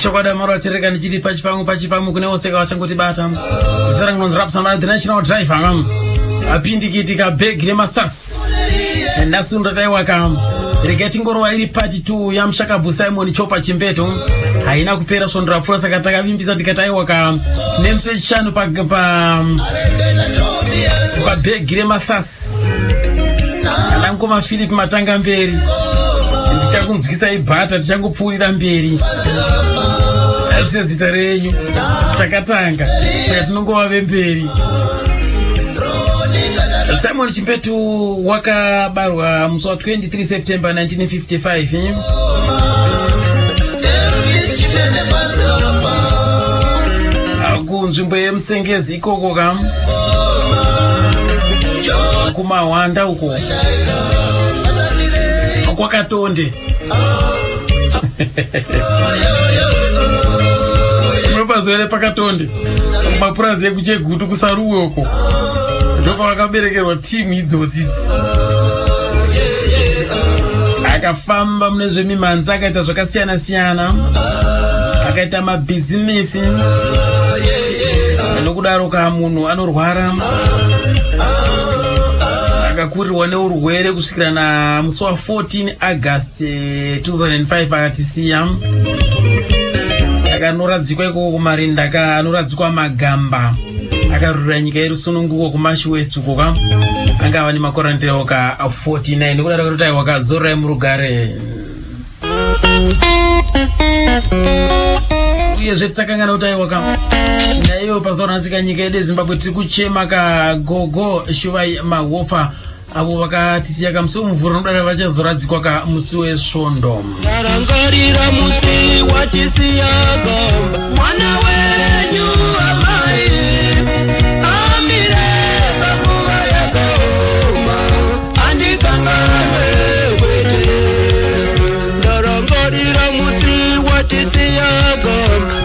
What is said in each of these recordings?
chokwada maro atireka ndichiti pachipamu kune oseka wachangoti bata zera ngonzi rap sama the national driver apindikiti ka bag remasas nasunda taiwaka regeti ngoro iri part 2 ya Mshakabu Simon Chopa Chimbeto haina kupera sondra pfura saka takavimbisa tikataiwaka nemse chano pa bag remasas ngoma Philip Matanga mberi ndichakunzwisa ibhata tichangopfuurira mberi asi zita renyu takatanga saka tinongova vemberi. Simon Chimbeto wakabarwa musi wa 23 September 1955 kunzvimbo yemusengezi ikoko kumahwanda uko kwakatonde unopazore pakatonde mapurazi ekuchegutu kusaruwe uko ndopa wakaberekerwa timu idzodzidzi akafamba mune zvemimanzi akaita zvakasiyana siyana akaita mabhizinesi nokudaro munhu anorwara akakurirwa neurwere kusvikira na musi wa 14 August 2005 akatisiya akanoradzikwa ikoko kumarinda akanoradzikwa magamba akarurira nyika yerusununguko kumashi west uko angava nemakwarantira waka 49 nekudaro kuti wakazorora murugare uyezve tisakangana kuti aiwaka naiyo pazoranzika nyika yedu Zimbabwe tiri kuchema kagogo Shuvai Mahofa avo vakatisiya kamusi womuvhuro nodaro vachazoradzikwa kamusi wesvondo. Tarangarira musi watisiyaga mwana wenyu amai amire panguva yakaoma andikangane wete. Tarangarira musi watisiyaga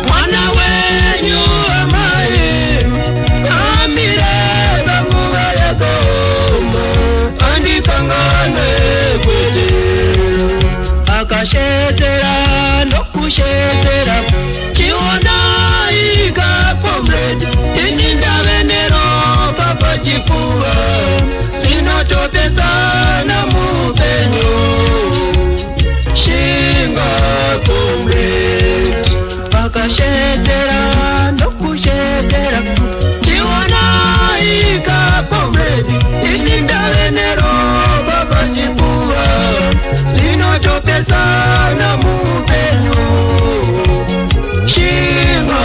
mwana wenyu amai amire panguva yakaoma andikangane wete. Akashetera nokushetera chiona ikapomredi inindavenero papachipuva linotopesana mupenyu shinga komredi. Akashetera nokushetera chiona ikapomredi inindavenero papachipuva linotopesana mupenyu shinga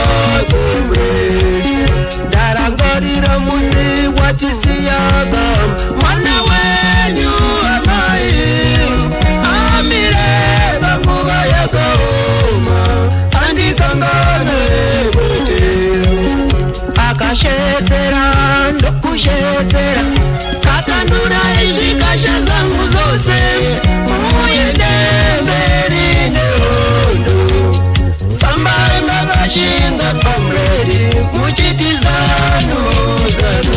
komredi. Ndarangarira musi watisiyaga mwana wenyu amai amire panguva yakaoma andikangane wete. Akashetera ndokushetera katanura izvikasha zangu zose muende mberi nehondo fambai makashinga pamredi muchitizano zano.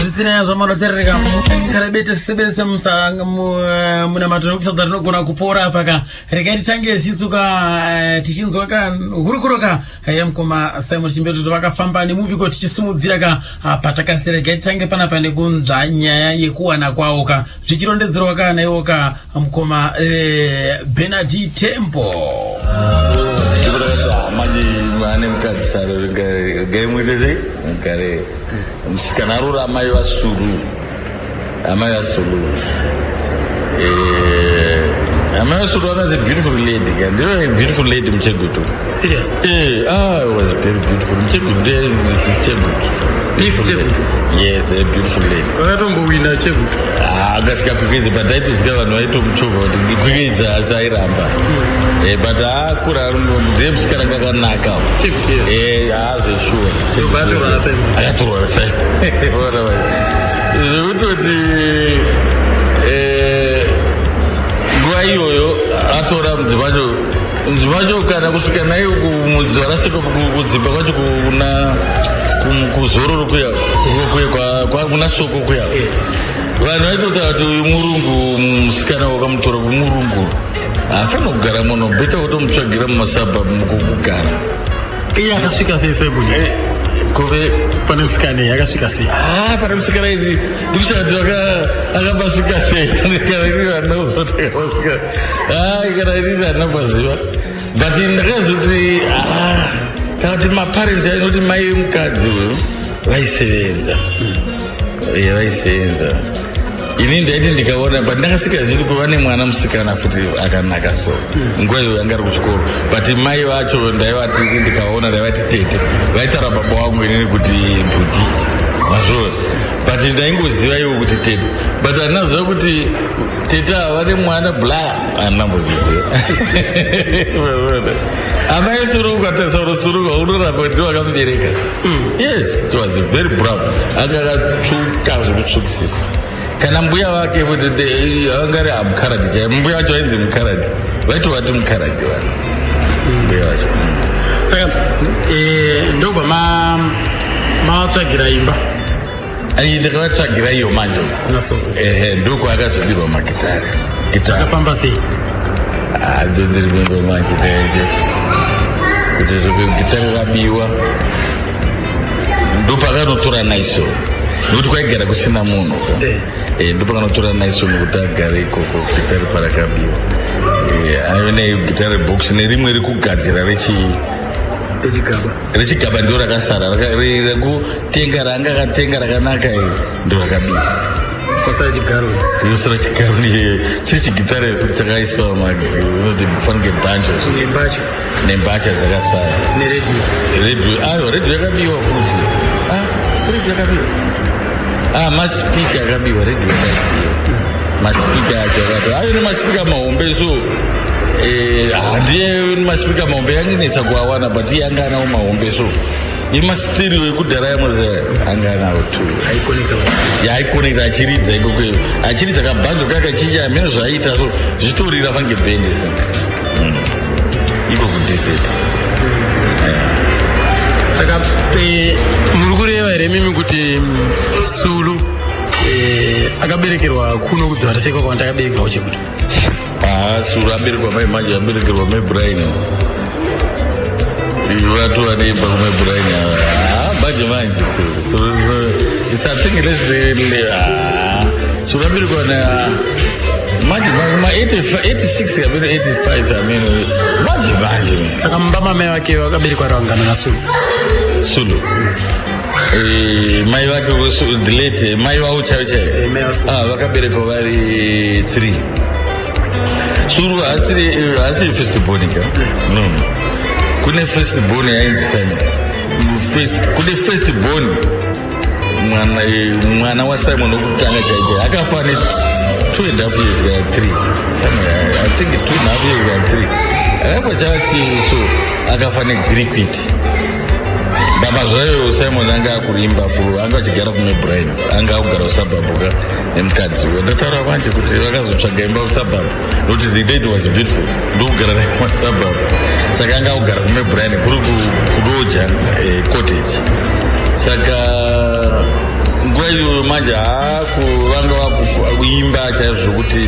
Zvisinei zvamanoterereka tisarebete sisebenzese muna matongo kusadza rinogona kupora apaka regai titange isisuka tichinzwa hurukuro yamukoma Simon Chimbeto kuti vakafamba nemuviko tichisimudzira patakasi regai titange panapa nekunzva nyaya yekuwana kwawo zvichirondedzerwa naiwo mukoma Bernard Tembo. Mane mukadzaro gaimwiteze ngare msikanarura amai vasuru amai vasuru was a beautiful lady. And you know, a beautiful lady Mchegutu. Serious? It was very beautiful. Mchegutu is Mchegutu. Yes, a beautiful lady. I don't go in a Mchegutu. That's because but that is going to Mchuva. The quick is a ramba. But I could have them Skaraka Naka. Yes, sure. I have to say. Guayo, Atoram, the Bajo. vacho kana kusvika naye kumudzi warasika kudzimba kwacho kuzororo kuya kuna soko kuya vanhu vaitotaura kuti uyu murungu musikana wakamutora kumurungu hafanira kugara muno beta kutomutsvagira mumasabhabhu mukugara. iye akasvika sei Simon kuve pane musikana iye akasvika sei? pane musikana idi ndikushati akambasvika sei kana iri handinazoti akambasvika kana iri handinapaziva but ndakazoti kana kuti maparents ainoti mai vemukadzi uyu vaisevenza ini ndaiti ndikaona but ndakasingazii kuva nemwana musikana futi akanaka so nguva iyo yanga ari kuchikoro but mai vacho ndaivati ndikaona ndaivati tete vaitaura baba wangu inini kuti budhiti mazvona but ndaingoziva iwo kuti tete but handinaziva kuti tete ava nemwana blaya handinamboziziva amai suruku atarisa rusuruku unoramba ndiwo akamubereka. Yes, she was very proud. Anga akatsvuka zvekutsvukisisa. Kana mbuya wake anga ari amukaradi chaiye. Mbuya wacho ainzi mukaradi. Vaitovati mukaradi vanhu. Mbuya wacho. Saka ndobva mavatsvagira imba. Ndakavatsvagira iyo manje. Ndoko akazobirwa magitari. Akafamba sei? Ndiririmbo manje kuti gitari rabiwa ndopakanotora naiso nokuti kwaigara kusina munhu ndopakanotora naiso nokuti agare ikoko gitari parakabiwa aine gitari box nerimwe rekugadzira rechigaba ndo rakasara rekutenga raanga akatenga rakanaka ndo rakabiwa kuyosara chigaro chiri chigitare chakaiswa fanike bhanjo nembacha dzakasara redio yakabiwa futi redio yakabiwa maspika akabiwa redio yakasiya maspika acho ayo nemaspika mahombe so handiye maspika mahombe yanginetsa kuawana but iye anga anawo mahombe so imastereo ekudhara yamoza anga anawo tu aikonekta achiridza ikokweyo achiridza kabhanjo kakachicha hamene zvaaita so zvitorira fange bhendi iko kudesert. Saka muri kureva here mimi kuti Sulu akaberekerwa kuno kudzvariseka kwanda akaberekerwa chekuti Sulu aberekwa mai manje aberekerwa mai Brian vatu vaneimba kumai Brian manje so it's I think Sulu aberekwa na manje 86 kabiri 85 amene manje saka mbama mai wake wakaberekwa rawangana na Sulu mai vake delete mai wavo chaiye vakaberekwa vari 3 Sulu asiri first born no kune first born yainzi Simon kune first born mwana wa Simon okutanga chaiye akafa ne 2.5 years ka 3 somewhere I think 2.5 years ka 3 akafa chachi so akafa ne Greek baba zvayo Simon anga akurimba furu anga achigara kume Brian anga akugara usabhabhuka nemukadzi ndataura manje kuti vakazotsvaga imba usabhabhu nokuti the date was beautiful ndokugara naye kumasabhabhu saka anga akugara kume Brian kuri kudoja cottage saka nguva iyo manje vanga vakuimba chaizvo zvokuti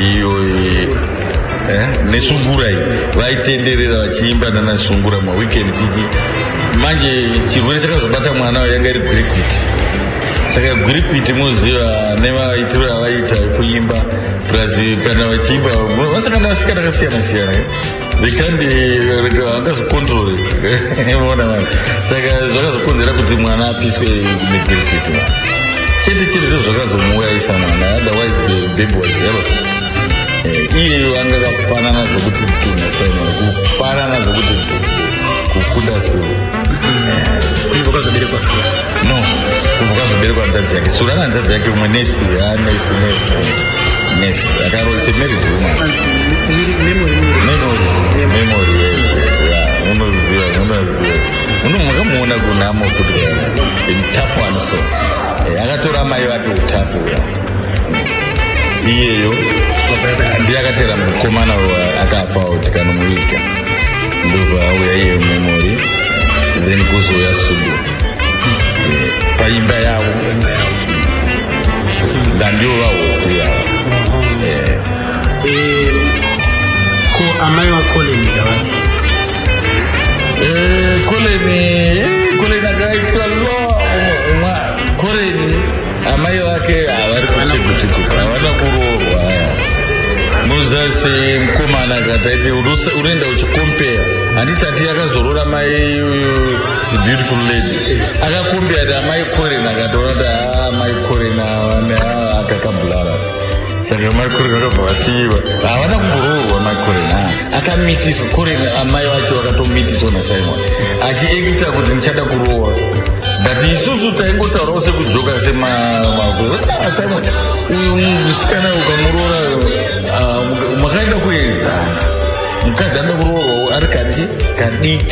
iyo nesungura iyi vaitenderera vachiimba nanasungura maweekend chichi manje chirwere chakazobata mwana yanga iri gwirikwiti saka gwirikwiti muziva nevaitiro avaita kuimba plus kana vachiimba vasangana vasikana akasiyana siyana vangazokontrol ona vanhu saka zvakazokonzera kuti mwana apiswe negwirikwiti chete ndo zvakazomuurayisa mwana otherwise the baby was health iyeyo anga kafanana zvokuti tuna Simon kufanana zvokuti kukunda Sulu kuvuka zoberekwa Sulu no kuvuka zoberekwa nzadzi yake Sulu ana nzadzi yake umwe nesi akaroise married woman memory yes unoziva makamuona kunamo futi mutafu anoso akatora mai vake utafu uya iyeyo ndiye akatera mukomana akafa tikanomuviga ndobva auya iye memory then kuzouya studio paimba yavo ndandivo vahosi yavo ko amai vakoleni ndavani koleni akaitwa koreni amai vake havari kuchekutikuka havana kuroorwa muzasi mukomana kataiti unoenda uchikompera handitati akazorora mai beautiful lady akakombera kuti amai koreni akataura kuti amai koreni akakabhulara saka mai koreni akabva vasiiva havana kumboroorwa mai koreni akamitiswa koreni amai vacho vakatomitiswa nasimon achiekita kuti ndichada kuroora but isusu taingotaurawo sekujoka semazoro simon uyu musikana ukamuroora makaenda kuenzana mukadzi anoda kuroorwa ari kadiki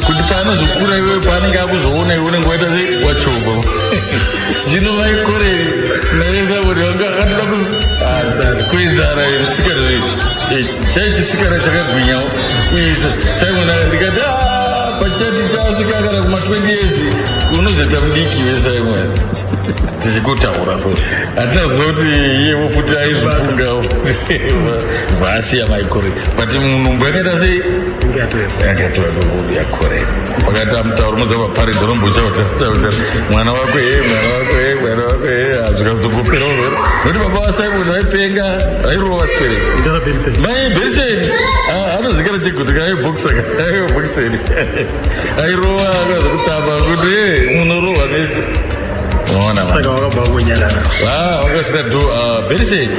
kuti paanozokura iwewe paanenge akuzoona iwe unenge waita wachovha zvino vaikoreri naesaboti vanga akatoda kuenzana musikana chaichisikana chakagwinyawo simon ndikati pachati chasvika kana kuma-20 years unozoita mudiki wesimon tichikutaura so hatinaziva kuti iyewo futi aizofunga vhasi maikore but munhumbu yakaita sei akatora yakoreka pakati amutaura muzava paridzi anombochautaura mwana wako hazvikazokufira nokuti baba wasimon vaipenga vairova spirit mai beriseni anozikana chekuti aibhokiseni airova akazokutamba kuti munorohwa nese saka wakabva kunyarara wakasvika do beriseni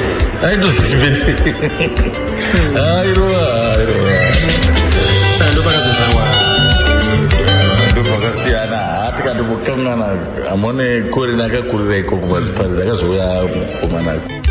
aitoziti beriseni airoa saka ndopakazozvarwa ndopakasiyana hatikandobokangana amone koreni akakurira ikoko padziparira akazouya mukomanako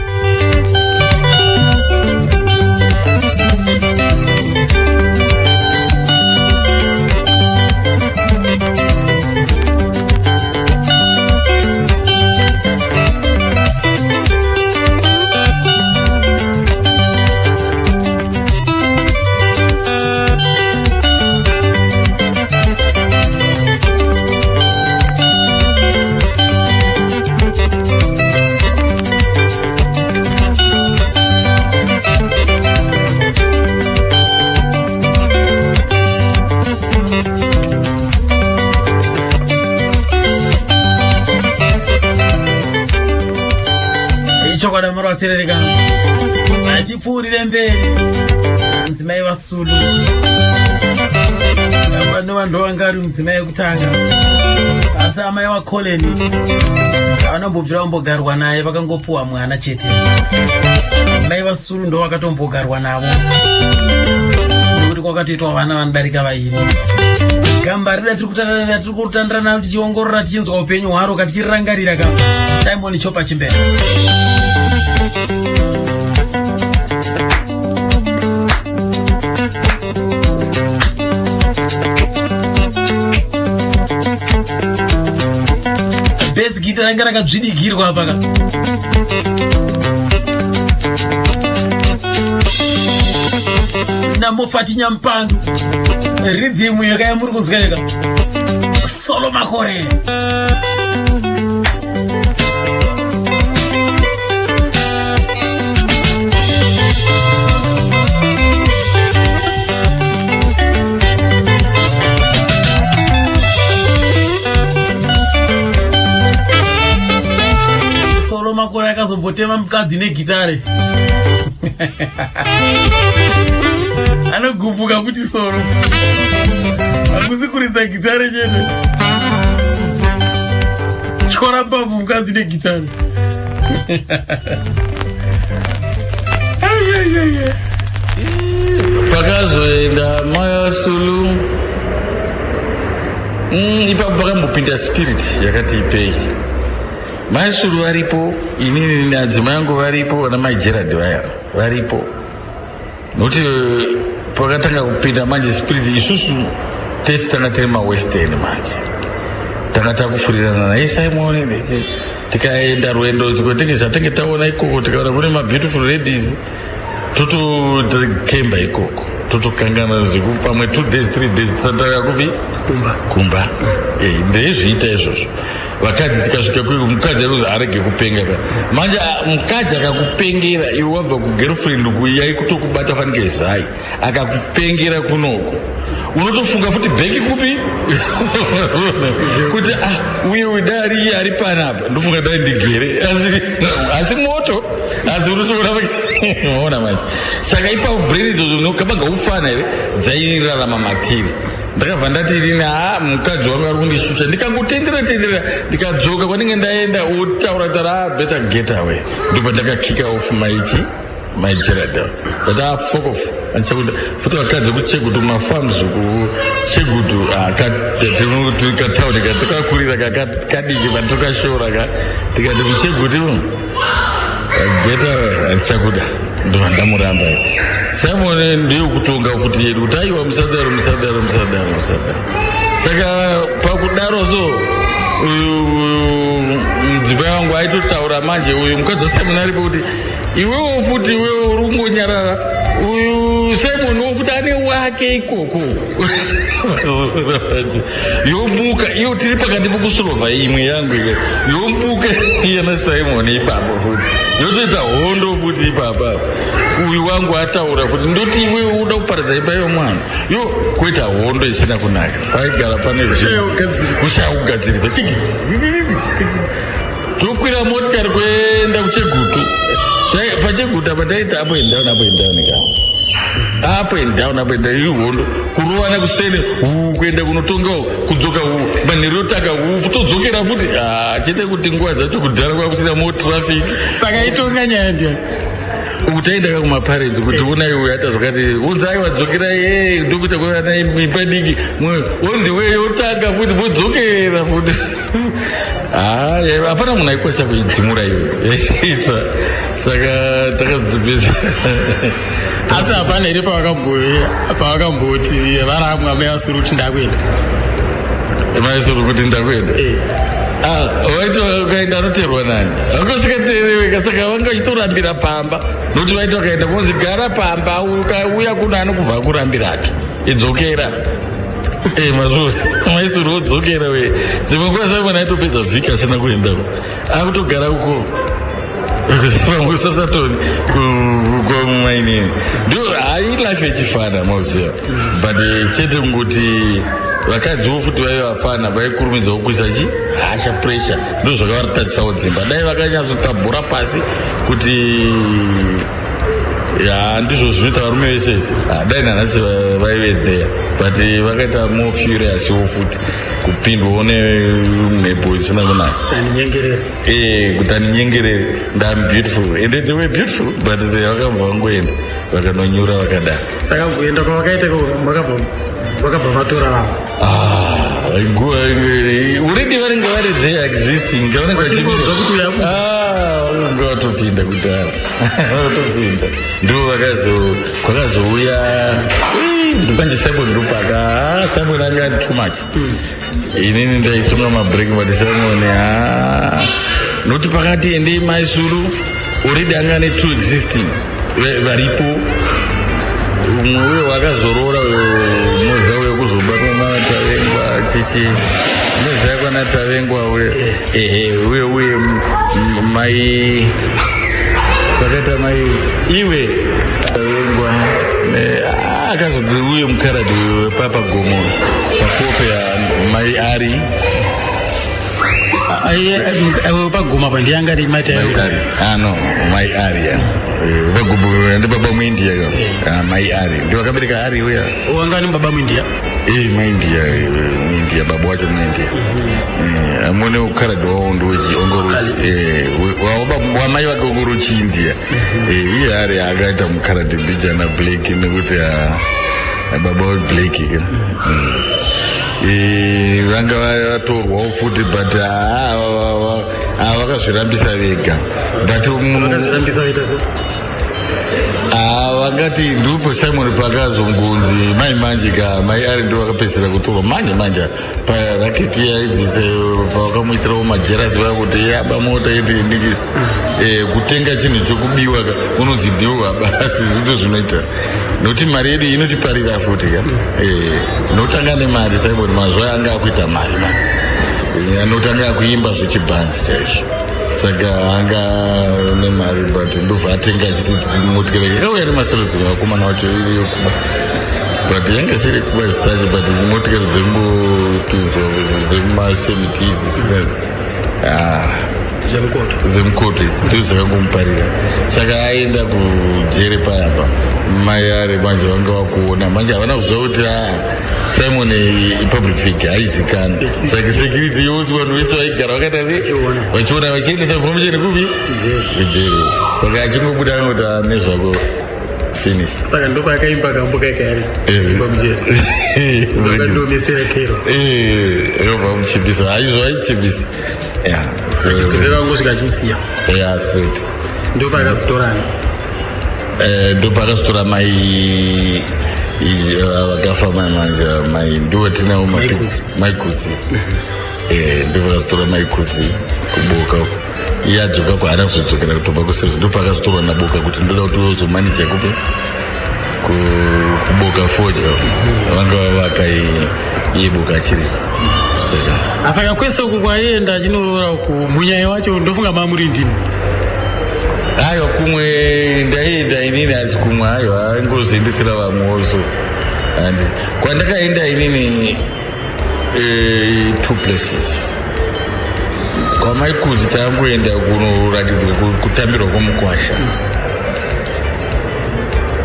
chokwadi marwaterereka achipfuurire mberi mudzimai vasulu vanova ndovanga ari mudzimai wekutanga asi amai vakoleni vanombobvira vambogarwa naye vakangopuwa mwana chete mai vasulu ndo vakatombogarwa navo nokuti kwakatoitwa vana vanodarika vairi gamba rida tiri kutandira navo tichiongorora tichinzwa upenyu hwaro katichirangarira ka simon chopa chimbere besi gita ranga rakadzvidikirwa paka namofati nyampandu ridhimu yakaya muri kuzwa yaka solo makore solo makore akazombotema mukadzi negitare anogumbuka kuti solo akusi kuridza gitare chete chora mbavhu mukadzi negitare pakazoenda maya sulu ipapo pakambopinda spirit yakati ipei maisuru varipo inini nadzimai yangu varipo vana maigerard vaya varipo nokuti pakatanga kupinda manje spirit isusu tese tanga tiri mawestern manje tanga takufurirana naye simon tikaenda rwendo kwetenge zvatenge taona ikoko tikaona kune mabeautiful ladies totokemba ikoko totokangana pamwe 2 days 3 days tataka kupi kumba ndezviita izvozvo vakadzi tikasvika mukadzi aruzi arege kupenga manje mukadzi akakupengera iwe wabva kugirlfriend kuyai kutokubata fanike zai akakupengera kunoko unotofunga futi bheki kupi kuti uye dari ari panapa ndofunga dai ndigere asi moto asi unosoona manje saka ipapo brain idzodzo nokabanga ufana here dzairarama matiri ndakabva ndati rini mukadzi wangu ari kundishusha ndikangotendera ndikadzoka kwanenge ndaenda otaura tara better get away ndobva ndakakika off my Gerard but fuck off anchakuda futhi wakadze kuchegutu mafarms kuchegutu tikataura tikakurira kadiki patukashora tikati kuchegutu geta anchakuda ndova ndamuramba Simon ndiyo kutonga futhi yedu kuti aiwa musadaro saka pakudarozo mudzimai wangu aitotaura manje uyu mukadzi waSimon aripo kuti iwewo futhi iwewo uri kungonyarara uyu Simon wofuthi ane wake ikoko yomuka iyo tiri pakati pokusolova imwe yangu yomuka iyana Simon ipapo futhi yotoita hondo futhi ipapa uyu wangu ataura futhi ndoti iwewe uda kuparadza imba yomwana yo kuita hondo isina kunaka paigara pane kushakugadziriza tokwira motikari kuenda kuchegutu pacheguta pataita up and down ihondo kurovana kusene kuenda kunotongawo kudzoka manheru yotaka todzokera futi chete kuti nguva dzacho kudhara kwakusina mo traffic saka itonga nyaya ndiyo utaendaka kumaparents kuti unai uyu ata zvakati unzi aiwa dzokera ndokuita kwavana imba diki on the way yotanga futi vodzokera futi hapana munhu aikwanisa kuidzimura iyoyo saka takadzipesa asi hapana here pavakamboti varamwa maisuru kuti ndakuenda maisuru kuti ndakuenda waiti ukaenda anoterwa nani akosikatereweka saka vanga vachitorambira pamba nokuti vaiti vakaenda kunzi gara pamba ukauya kuno anokubva kurambirato idzokera maisuru odzokera we dzimwe nguva Simon aitopedza vhiki asina kuendako akutogara uko pamwe sasatoni kumainini ndo life ichifana mauziva but chete kungoti vakadziwo futi vaive vafana vaikurumidzawo kuisa hasha pressure ndo zvakavatatisawo dzimba dai vakanyatsotabhura pasi kuti ndizvo zvinoita varume vesese dai nanhasi vaive there but vakaita more furious futi kupindwawo nemhepo isina kunaka kuti aninyengerere ndam beautiful and they were beautiful but vakabva vangoenda vakanonyura vakadaro saka kuenda kwavakaita vakabva vatora vavo already vanenge vari there existing vatopinda kudhara vatopinda ndo kwakazouya ndipanje Simon ndopaka Simon anga ari too much inini ndaisunga mabreak but Simon nokuti pakati endei maisuru already anga ne two existing varipo umwe uyo wakazorora moza uyo kuzobatwa navatavengwa chichi moza yako natavengwa uyo mai pakaita mai iwe tavengwa akazoti uyo mukaradhi wepapa Gomoro pakope mai ari pagoma pandiyanga ri mata no mai ari vagumbo ndibaba muindia mai ari ndio akabereka ari uya wanga ni baba muindia muindia baba wacho muindia amone ukaradhi wawo ndoongorochi wamai vake ongorochi india iye ari akaita mukaradhi mbijana black nekuti baba black vanga vatorwawo futi but vakazvirambisa vega but wangati ndipo Simon pakazongunzi mai manjika mai ari ndo akapesera kutorwa manje pa raketi ya idzi pakamuitira majerasi vakuti yaba mota iti ndikisi kutenga chinhu chokubiwa unonzi ndiwo basi zvito zvinoita nokuti mari yedu inotiparira futi ka notanga nemari Simon mazuva anga akuita mari manje anotanga kuimba zvechibhanzi chaizvo saka anga nemari but ndobva atenga achiti motikari yakauya nemaservice vakomana wacho iriyo kuba but yanga siri kuba zisacho but motikari dzembopinzwa dzemasemitizi sinezi zemkoto idzi ndozvakangomuparira saka aenda kujere payapa mai ari manje vanga vakuona manje havana kuziva kuti Simon public figure haizikana saka security yose vanhu vese vaigara vakaita vachiona vachiendesa information kupi kujere saka achingobuda anoti nezvako finish saka ndo pakaimba kambuka ikari kujere saka ndo mesera kero yobva muchipisa haizvo haichipisa achidzoka ngosvika achimusiya straight ndo pakazotorana ndo pakazotora mai vakafa manja mai ndo tinavo maikudzi ndo pakazotora maikudzi kuboka uko iye adzoka kwaana kuzodzokera kutoba kuservice ndo pakazotorwa naboka kuti ndoda kuti uzomanija kupe kuboka forge vanga vavaka iye boka achiriko asaka kwese uku kwaenda achinorora uku munyaya wacho ndofunga mamuri ndimi aiwa kumwe ndaenda inini asi kumwe aiwa aingozoendesera vamwewo and kwandakaenda inini 2 places kwamaikudzi tangoenda kunoratidzika kutambirwa kwomukwasha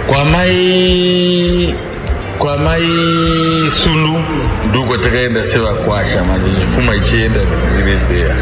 kwamai Sulu ndiko takaenda sevakwasha manje chifuma ichienda dziri there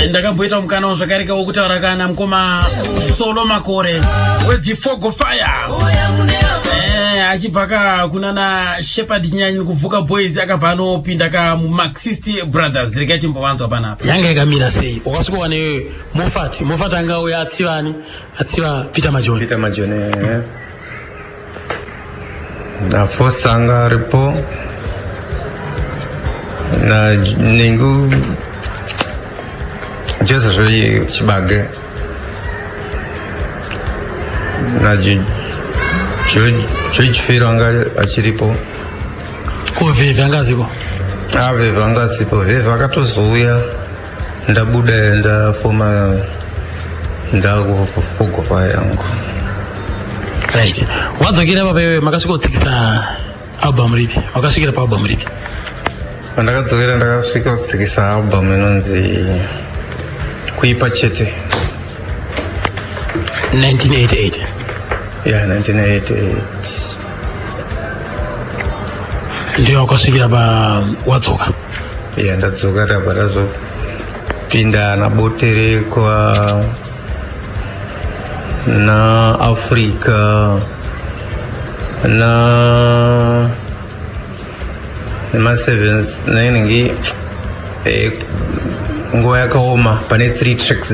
ndakaboita mukana zvakareka wokutaura kana mukoma Solo Makore with the Fog of Fire achibva kunana Shepherd Nyanyi kuvuka boys akabva anopinda kaMarxist Brothers rekati mbovanzwa panapa yanga yakamira sei wakasvikowa newe Mofat anga uya atsiva Peter Majone na Foster anga aripo na Ningu Joseph Chibage na Chifiro anga achiripo Veve angaziko Veve angasipo Veve akatozouya ndabuda ndafoma ndakufukufa yangu right wadzokera papa iwe makasvika kutsikisa album ripi wakasvikira pa album ripi pandakadzokera ndakasvika kutsikisa album inonzi kuipa chete 1988. ya 1988 Ndio akasvikira pa wadzoka. ya ndadzoka tabva pinda na botere kwa na Afrika na ma-7 nainenge nguva yakaoma pane 3 tracks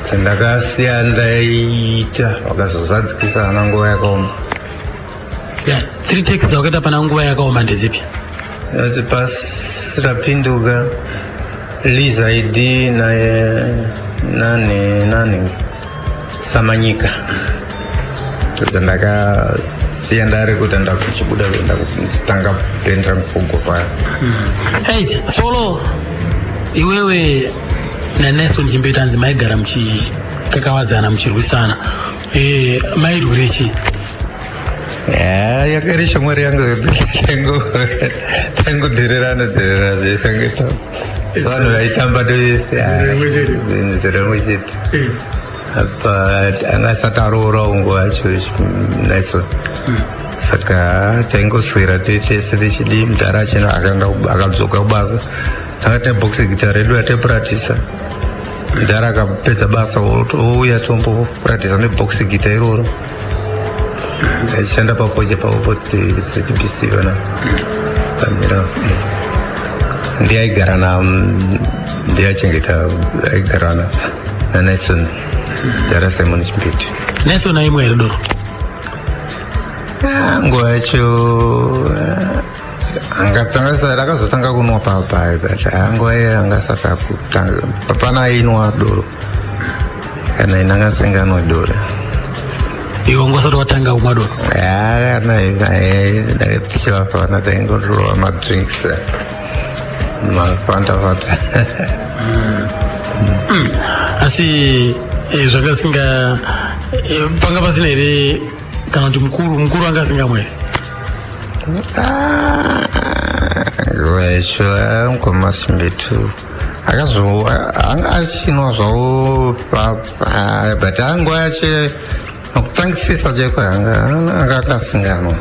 dzandakasiya ndaita vakazozadzikisana nguva yakaoma. 3 tracks dzawakaita pana nguva yakaoma ndedzipi? Noti pasi rapinduka Lizaidi nani Samanyika dzandakasiya ndari kuti ndakuchibuda kuenda kuchitanga kupendera mfugo paya. Solo iwewe na Nelson Chimbetanzi maigara mchikakawadzana mchirwisana mairwirechi? Yakari shamwari yangu tengo dhererana zvesangeta vanhu vaitamba dovese zviramwe chete apa angasati aroora nguva yacho Nelson saka taingoswera tese tichidi mudhara achino akadzoka kubasa tanga tine boxi gita redu rataipuratisa mudhara akapedza basa ouya tombopratisa neboxi gita iroro ndaichishanda papoche paopotipc pana pamira ndiachengeta aigara na Nelson Dara Simon Chimbiti. Nelson aimwe here doro? Nguva yacho akazotanga kunwa papai but nguva iye angasati akutanga papana ainwa doro kana ine angasinganwa doro. Iwe ngosati watanga kumwa doro? Tichivafana taingorova madrinks mafanta. Asi zvakasinga panga pasina here kana kuti mukuru angasingamwe here? Nguva yacho mukoma Simbitu anga achinwa zvavo but nguva yacho nokutangisisa chaiko anga akasinganwa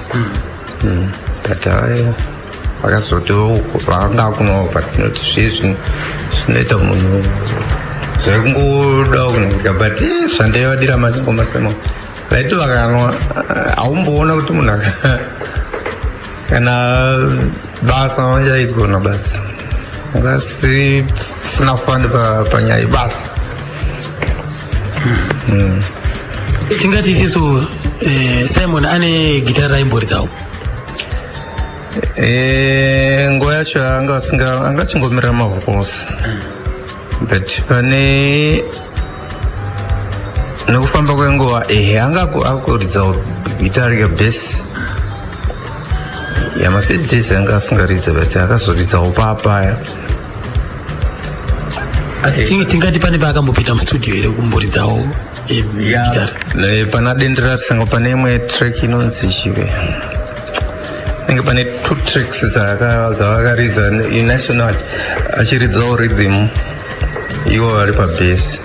but vakazoti vanga kunwa but zviye zvinoita munhu zvekungoda kunika but zvandaivadira machingoma semo vaiti vakanwa haumboona kuti munhu kana basa vanjaigona basi ngasisina fani panyaya ibasa. Tingati isisu Simon ane gitara raimboridzawo? Nguva yacho angachingomirira mavhokosi but pane nekufamba kwenguva angakuridzawo gitara yabhesi yamapedzisi anga asingaridza but akazoridzawo papaya. Asi tingati pane paakambopinda mustudio here kumboridzawo gitara? Pana dendera risanga pane imwe track inonzi chive nenge pane 2 tracks dzavakaridza National achiridzawo rhythm ivo vari pabhesi.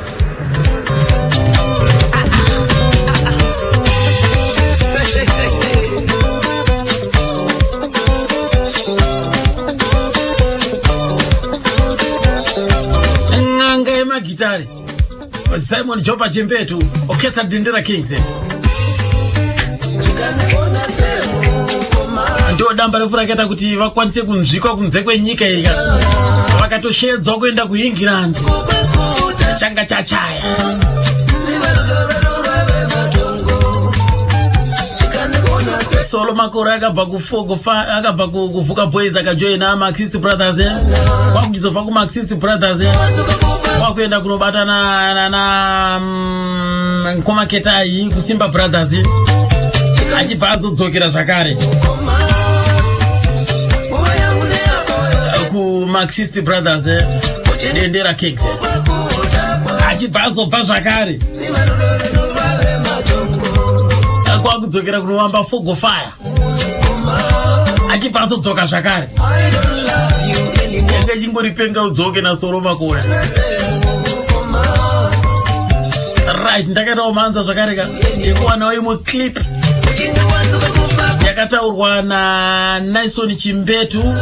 Ng'anga yemagitari Simon Jopa Chimbetu Orchestra Dendera Kings. Ndio damba refu rakata kuti vakwanise kunzvikwa kunze kwenyika ika vakatoshedzwa kuenda kuEngland changa chachaya. Solo makore akabva kuvuka boys akajoina Marxist Brothers kwakuchizobva kuMarxist Brothers kwakuenda kunobatana na Nkoma Ketai kuSimba Brothers achibva azodzokera zvakare kuMarxist Brothers Dendera Kings achibva azobva zvakare kwakudzokera kunovamba Fogo Fire achibva azodzoka zvakare yanga chingoripenga udzoke na Solo makore. Alright, ndakatawo manza zvakareka yekuwanawo imwe clip yakataurwa naNelson Chimbetu.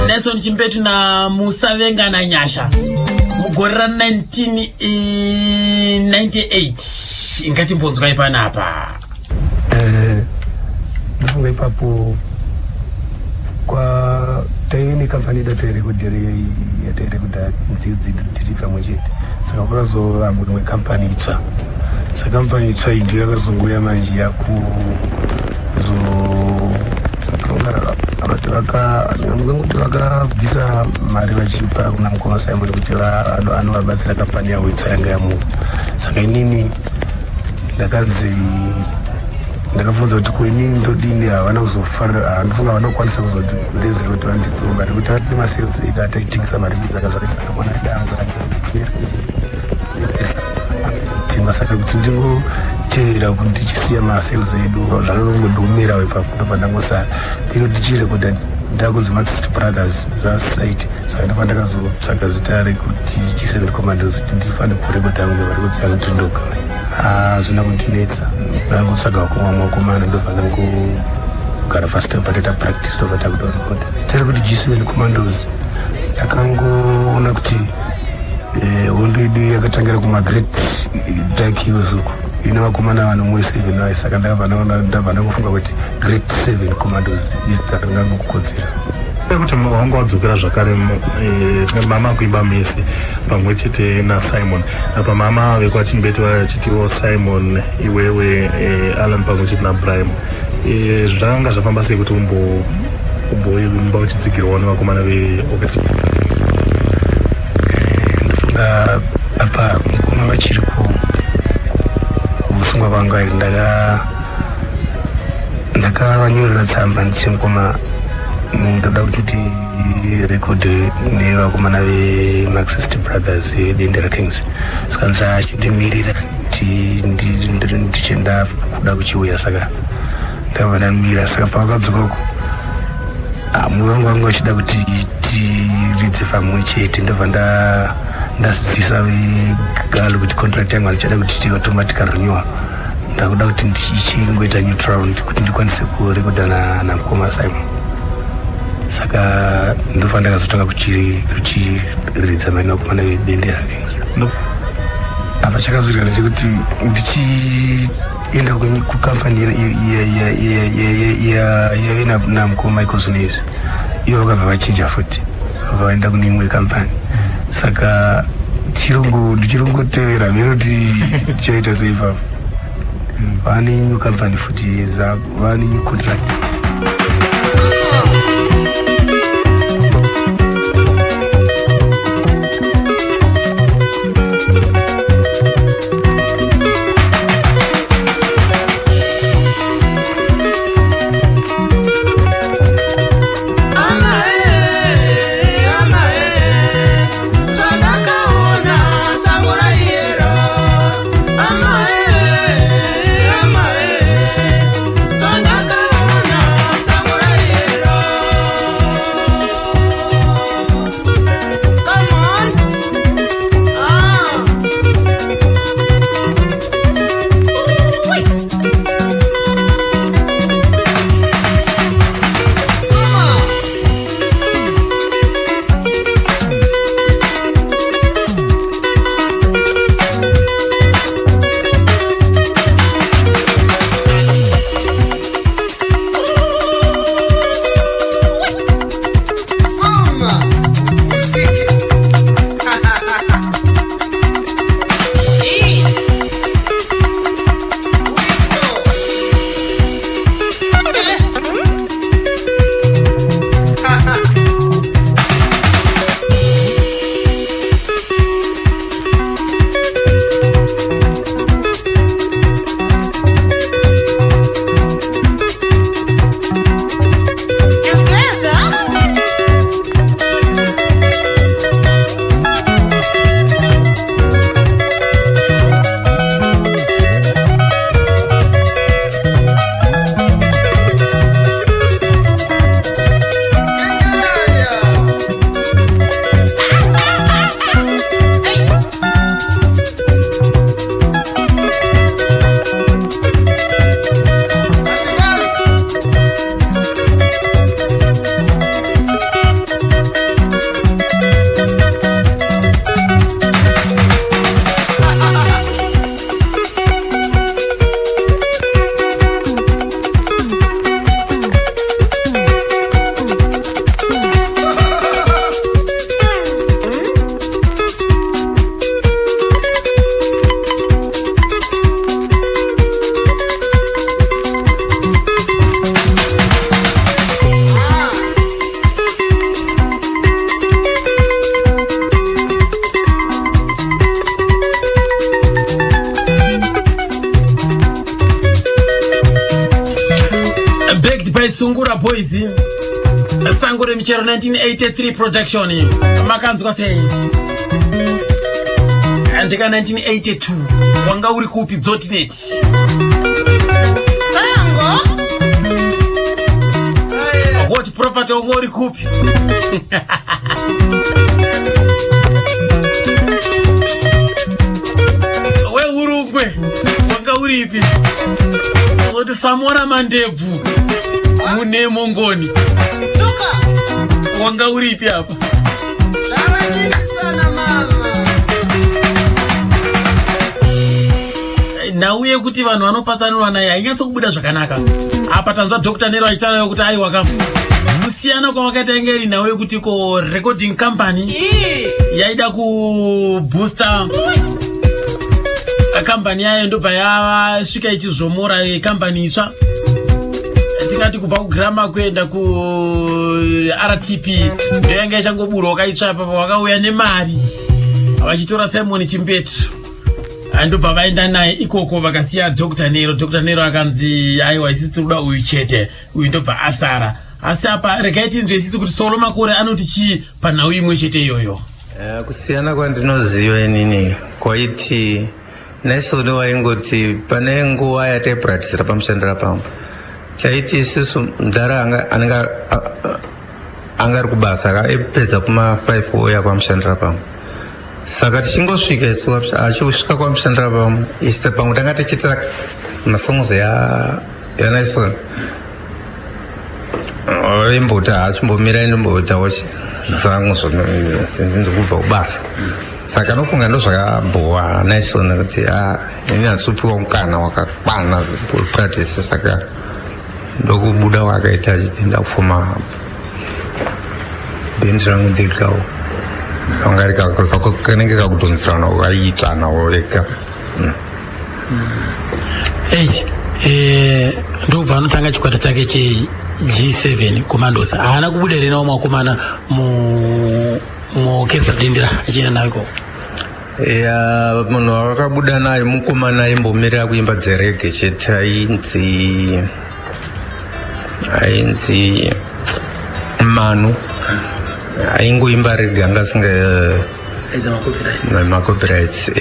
Nelson Chimbetu na Musavenga na Nyasha mugore ra 1998. Ingatimbonzwa ipanapa. Ndifunga ipapo kwa taini kampani datere kudere yatere kuda nzizi tiri pamwe chete. Saka kwakazo amwe kampani itsva. Saka kampani itsva ndi yakazongoya manje yaku zo kuti vakabvisa mari vachipa kuna mukoma Simon kuti anovabatsira kampani yavo itsva yanga yamuka. Saka inini ndakabvunza kuti ko inini ndodini havana kuzofarira, ndofunga vanokwanisa kuzorezera kuti vanditomba nekuti vatine masales edu ataitingisa mari dzaka zvakaamwana dangu tema. Saka kuti ndingotevera kuti ndichisiya masales edu zvakanongodomerawo ipapo ndobva ndangosara ino ndichirekodha ndakunzi Maxist Brothers zvasite. Saka ndobva ndakazotsvaga zita rekuti G7 Commandos kuti ndifanire kurekodha kunge vari kudzana kuti ndogara. Zvina kundinetsa ndangotsvaga wakomwa wakomana ndobva ndangogara pasi tobva taita practice tobva takutorekodha. Zita rekuti G7 Commandos ndakangoona kuti hondo yedu yakatangira kumaGreat Dark Hills uku ina vakomana vanomwe 7 vaye. Saka ndabva ndangofunga kuti Great 7 Commandos izita ringangokodzera kuti wanga wadzokera zvakare mama kuimba mese pamwe chete naSimon. Apa mama vekwaChimbetu vachitiwo Simon iwewe Alan pamwe chete naBrahim. Zvanga zvafamba sei kuti umboimba uchidzigirwa nevakomana veOKC? Ndofunga apa mukoma vachiri kusungwa kwangu ari ndakavanyorera tsamba ndichiri mukoma ndoda kuti ndirekodhe nevakomana veMaxist Brothers Dendera Kings. Saka ndisachimirira ndichenda kuda kuchiuya. Saka ndabva ndamira. Saka pavakadzokako mwoyo wangu wanga uchida kuti tiridze pamwe chete. Ndobva ndazidzisa vegalo kuti contract yangu ndichada kuti tiautomatic renewal. Ndakuda kuti ndichingoita neutral kuti ndikwanise kurekodha namukoma Simon. Saka ndobva ndakazotanga kuchiridza vakomana veDendera Kings. Apa chakazorika ndechekuti ndichienda kukampani yave namukoma Michael Zunez, ivo vakabva vachinja futi vaenda kune imwe kampani. Saka ndichirongotevera mheroti chaita sei ipapo. Vane new kampani futi vane new contract. Ama Sungura Boys Sango Remichero 1983 production makanzwa sei andika 1982 wanga uri kupi Dzotnet Sango what property wanga uri kupi we urungwe wanga uripi zoti Samora Mandebvu mune Mongoni wanga uripi hapa sana mama nauye kuti vanhu vanopatsanirwa naye hainyatso kubuda zvakanaka apa tanzwa Dr. Nero aitaura kuti aiwa kam kusiyana kwavakaita ingeri nauye kuti ko recording company yaida kubooster company yayo ndobva yasvika ichizomora company itsva tikati kubva kugrama kuenda kuRTP ndoyanga ichangoburwa wakaitsva papa wakauya nemari vachitora Simon Chimbetu ndobva vaenda naye ikoko vakasiya Dr. Nero. Dr. Nero akanzi aiwa isisi tikuda uyu chete uyu ndobva asara asi apa regai tinzwe isisi kuti Solo Makore anoti chii panhau imwe chete iyoyo. Kusiyana kwandinoziva inini kwaiti Nelson waingoti pane nguva yataipuratisira pamushandira pamwe taiti isusu mudhara anga ari kubasa aipedza kuma5 ouya kwamushandira pamwe saka tichingosvika isu achisvika kwamushandira pamwe iste pamwe tanga tichiita masongs yaNelson imbota achimbomira inomboitawo dzangu ndikubva kubasa saka nofunga ndozvakabhowa Nelson kuti ini hatsopiwa mukana wakakwana practice saka ndokubuda wakaita achiti ndakufoma bhendi rangu ndegawo angari kanenge kakudhonzerana wakaitanawo ega ndobva anotanga chikwata chake cheG7 Commandos haana kubuderenawo mwakomana muorchestra dendera achienda nayo ikoko. Munhu wakabuda naye mukomana aimbomirira kuimba dzerege chete ainzi Manu aingoimba rege anga asinga macopyrights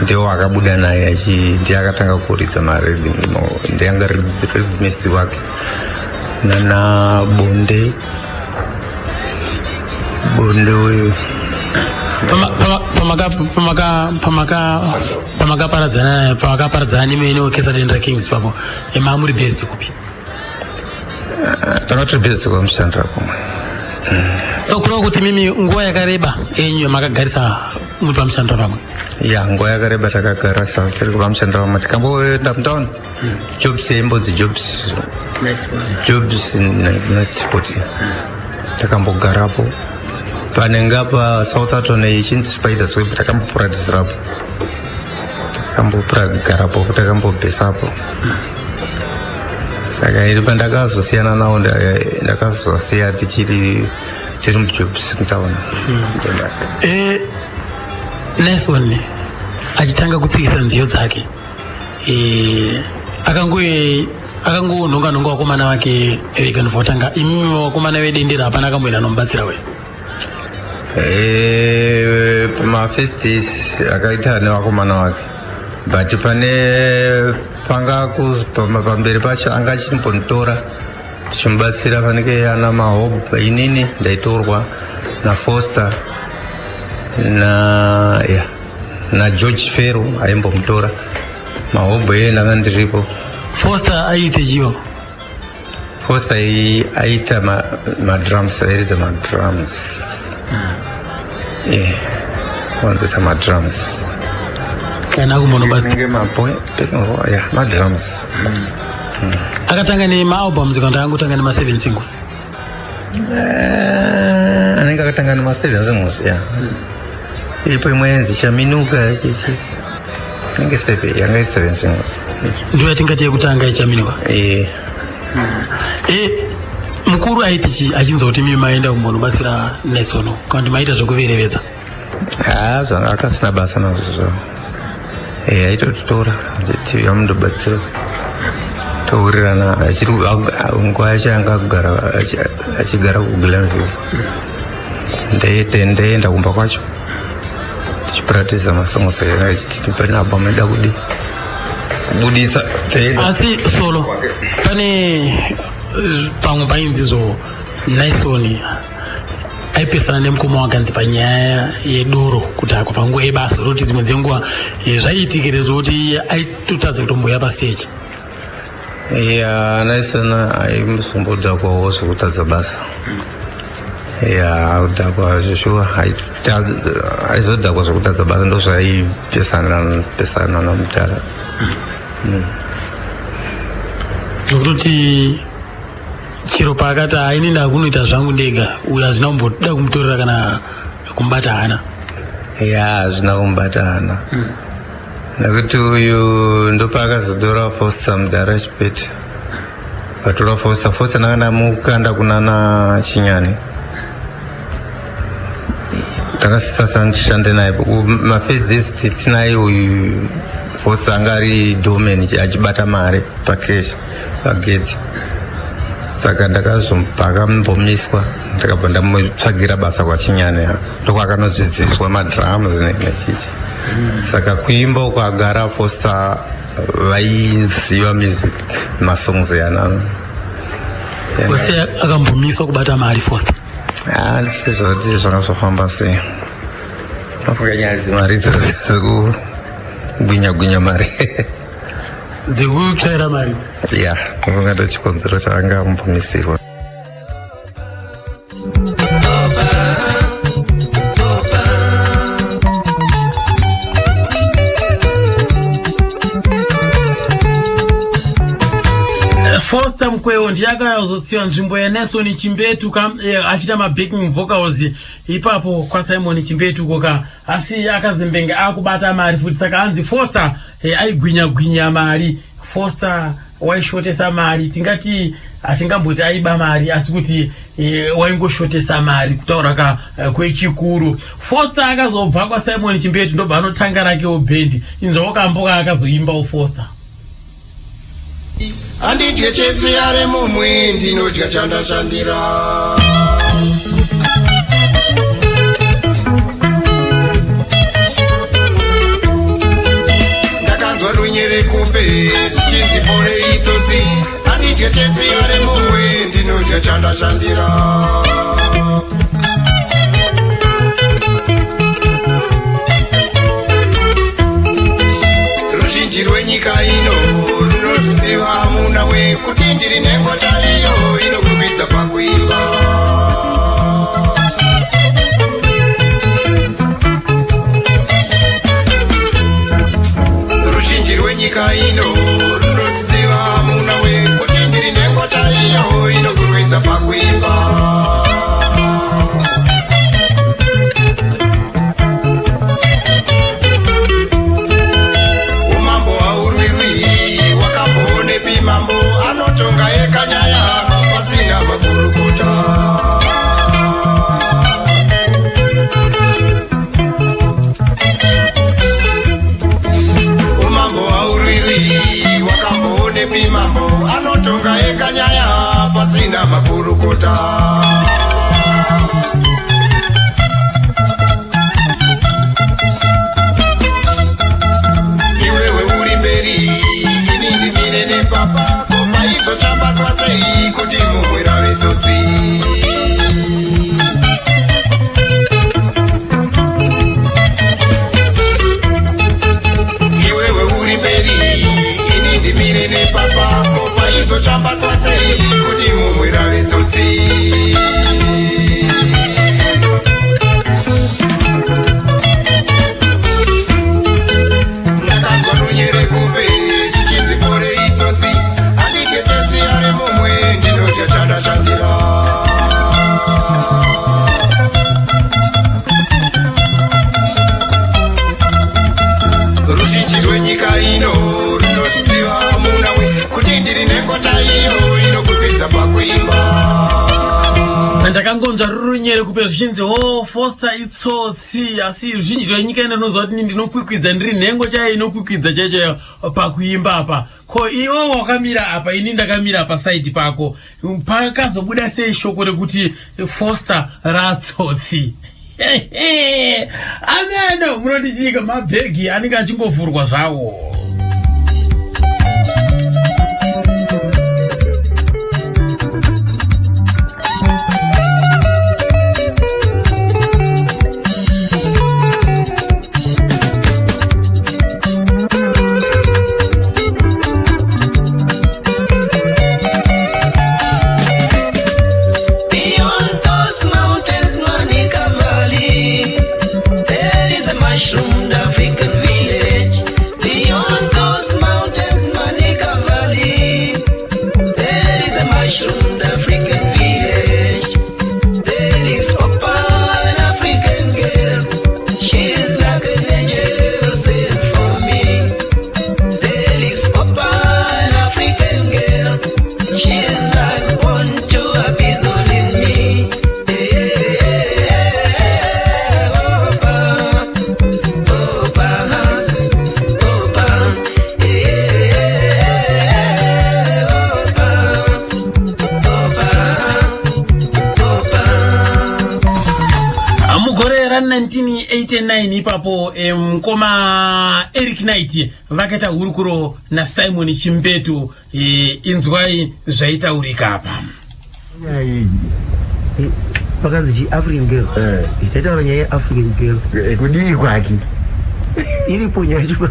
ndiwo akabuda naye ndiye akatanga kuridza maredhi ndianga rhythmist wake nana Bonde uyu pamakaparadzana nemene orchestra dendera Kings papo mamuri best kupi tangati best kwamushandira kumwe so kureva kuti mimi nguva yakareba yenyu makagarisa muri pamushandira pamwe nguva yakareba takagara sasa tiri pamushandira pamwe tikamboenda mutauni Jobs yaimbodzi Jobs Nightsport takambogarapo panenge apa Southampton ichinzi Spiders Web takambopuratisirapo takambogarapo takambobhesapo saka iri pandakazosiyana nawo ndakazosiya tiri muJobs mutauni. Nelson achitanga kutsikisa nziyo dzake akangonhonga vakomana vake vega ndovotanga imimi vakomana vedendera hapana akamboenda nomubatsira we pamafirst days akaita nevakomana vake but pamberi pacho anga achimbonditora tichimubatsira panenge ana mahob inini ndaitorwa naFoster na George Ferro aimbomutora mahob iye ndanga ndiripo. Foster aite chivo Foster aita madrums airidza madrums wanzota madrums kana kumonobatsira madrums akatanga nemaalbums kana angotanga nema7 singles anenge akatanga nema7 singles ipo imwe yenzi chaminuka inenge 7 yanga iri 7 singles ndio yatingati yekutanga ichaminuka mukuru aiti chi achinza kuti mimi maenda kumbonobatsira Nelson kandi maita zvokuverevedza zvanga akasina basa nazvo aitotitora kuti yamundobatsira tourirana nguva yacho anga achigara kuGlenville. Ndeenda kumba kwacho tichipuratidza masongs echiti pane album ida kubudisa. Asi solo pane pamwe painzizo Naisoni aipesana nemukoma waganzi panyaya yedoro kuti ako panguva yebasa roti dzimwe dzenguva zvaiitikire zvokuti aitotadza kutomboya pastage. Naisona aimusombodhakwawo zvekutadza basa. Kudhakwa zveshuwa aizodhakwa zvekutadza basa ndozvaaipesana namudhara. Zvokutoti chiro paakati ainini akunoita zvangu ndega uyo hazvina kumboda kumutorera kana kumubata hana. Hazvina kumubata hana nekuti uyu ndopaakazodora Foster mudhara achipeta. Patora Foster ndakanda mukanda kunana Chinyani. Takasisa ndishande naye mafedzisi tinaye uyu Foster anga ari domain achibata mari pakeshi pageti. Saka ndakambomiswa ndakabva ndamutsvagira basa kwaChinyani ndokwakanodzidziswa madrums nechichi. Saka kuimba uko agara Foster vaiziva music masongs yanano. Wose akambomiswa kubata mari Foster. Ndisizoti zvanga zvafamba sei. Mapokanyari mari dzekugwinya mari. Dzekutsvaira mari. Ndanga ndochikonzero chaanga mbomisirwa. Foster Mkweo ndiye akazotsiwa nzvimbo yaNelson Chimbetu achita mabacking vocals ipapo kwaSimon Chimbetu koka, asi akazembenge akubata mari futi. Saka anzi Foster aigwinya mari. Foster waishotesa mari, tingati atingamboti aiba mari asi kuti waingoshotesa mari kutaura kwechikuru. Foster akazobva kwaSimon Chimbetu ndobva anotanga rakewo bhendi inzvawakamboka akazoimbawo Foster. Andidye chesi ari mumwe ndinodya chandashandira. Ndakanzwa runyere kumbe zvichinzi pore itsotsi. Andidye chesi ari mumwe ndinodya chandashandira. Ruzhinji rwenyika ino runoziva amuna we kuti ndiri nengota iyo inokukwidza pakuimba. Ruzhinji rwenyika ino runoziva amuna we kuti ndiri nengota iyo inokukwidza pakuimba. Mambo anotonga ekanyaya pasina makurukota. Umambo hauriri wakamboonekwi. Mambo anotonga ekanyaya pasina makurukota. Iwewe uri mberi papa koma izo chambatwa sei kuti mumwira vetsotsi. Iwewe uri mberi ini ndimire nepapa koma izo chambatwa sei kuti mumwira vetsotsi. Ndakanzwa runyere kumbe zvichinzi pore itsotsi. Andidye chesi ari mumwe ndinodya chandashandira. Ruzhinji rwenyika ino runoziva amuna we kuti ndiri nengota iyo inokukwidza pakuimba. Ndakangonzva ruri nyere kupe zvichinzi Foster itsotsi asi ruzhinji rwenyika inonoziva kuti ndinokwikwidza ndiri nhengo chaiyo inokwikwidza chaiyo pakuimba apa ko iwo wakamira apa ini ndakamira pasaidi pako pakazobuda sei shoko rekuti Foster ratsotsi ameno munotichika mabhegi anenge achingovhurwa zvawo. Mugorera 1989 ipapo mkoma Eric Knight vakaita hurukuro na Simon Chimbetu inzwai zvaitaurika apa. Pakazi African girl. Itaitaura nyaya African girl. Kudii kwaki. Iripo nyaya chupa.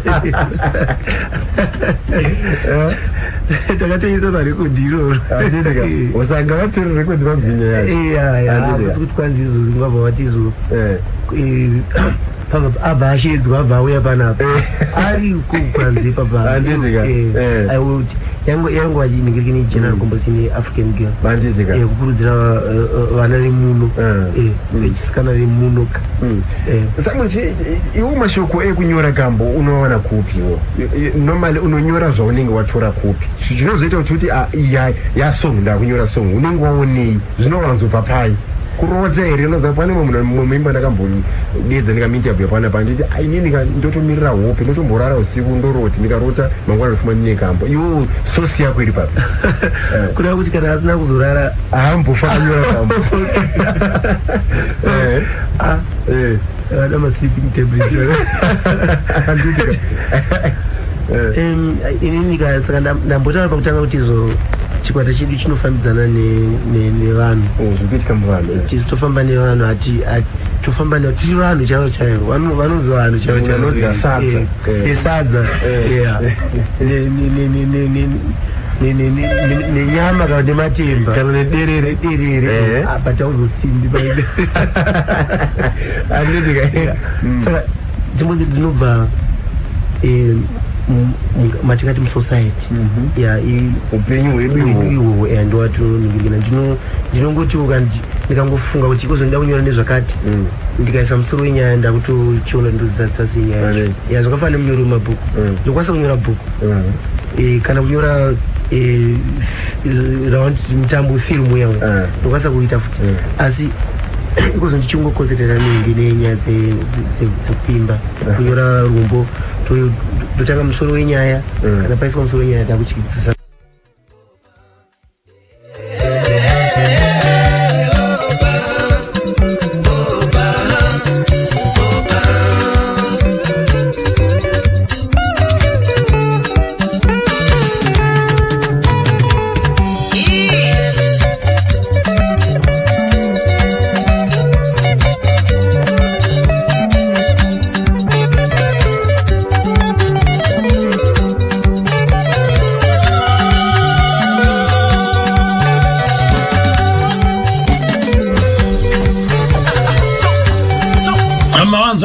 Takatoisa parekodhiro. Usanga vatori rekodhi vabvinya yacho. Kuti kwanzi izuru ngabva vati izuru. Abva ashedzwa abva auya panapa. Ari kwanzi papa. Yangu vachiningirikini general kombosini African girl. Kukurudzira vana vemuno. Vechisikana vemuno. Samuchi, iwo mashoko ekunyora gambo unowana kupiwo. Normally unonyora zvaunenge watora kupi. Zvinozoita kuti yasong ndakunyora song unenge waonei zvinowanzobva pai. Kurodza here unoziva pane mumwe ndakamboni dedza ndikamiti yabhuya panapa nditi inini ndotomirira hope ndotomborara usiku ndoroti ndikarota mangwana ndofuma ndine kambo iwo sosi yako iri papi. Kuda kuti kana asina kuzorara haambofa kunyora kambo. Ada ma-sleeping tablets. Inini saka ndambotaura pakutanga kuti chikwata chedu chinofambidzana nevanhu. Zvikuitika muvanhu. Tisitofamba nevanhu tofamba tiri vanhu chaivo chaivo vanonzi vanhu chaivo chaivo. Sadza. Nenyama kana nematemba kana nederere apa chauzosimbi saka dzimbo dzedu dzinobva matingati musociety upenyu hwedu ihwo ndowatinoningirikira ndinongoti ndikangofunga kuti kozonda kunyora nezvakati ndikaisa musoro wenyaya ndakutochiona ndozidzadzisa senyaya zvakafanira munyori wemabhuku ndokwanisa kunyora bhuku kana kunyora round mitambo filmu yawo ndokwanisa kuita futi asi ikozo ndichingokonsentera ningi nenyaya dzekuimba kunyora rumbo totanga musoro wenyaya kana paiswa musoro wenyaya takuchidzisa.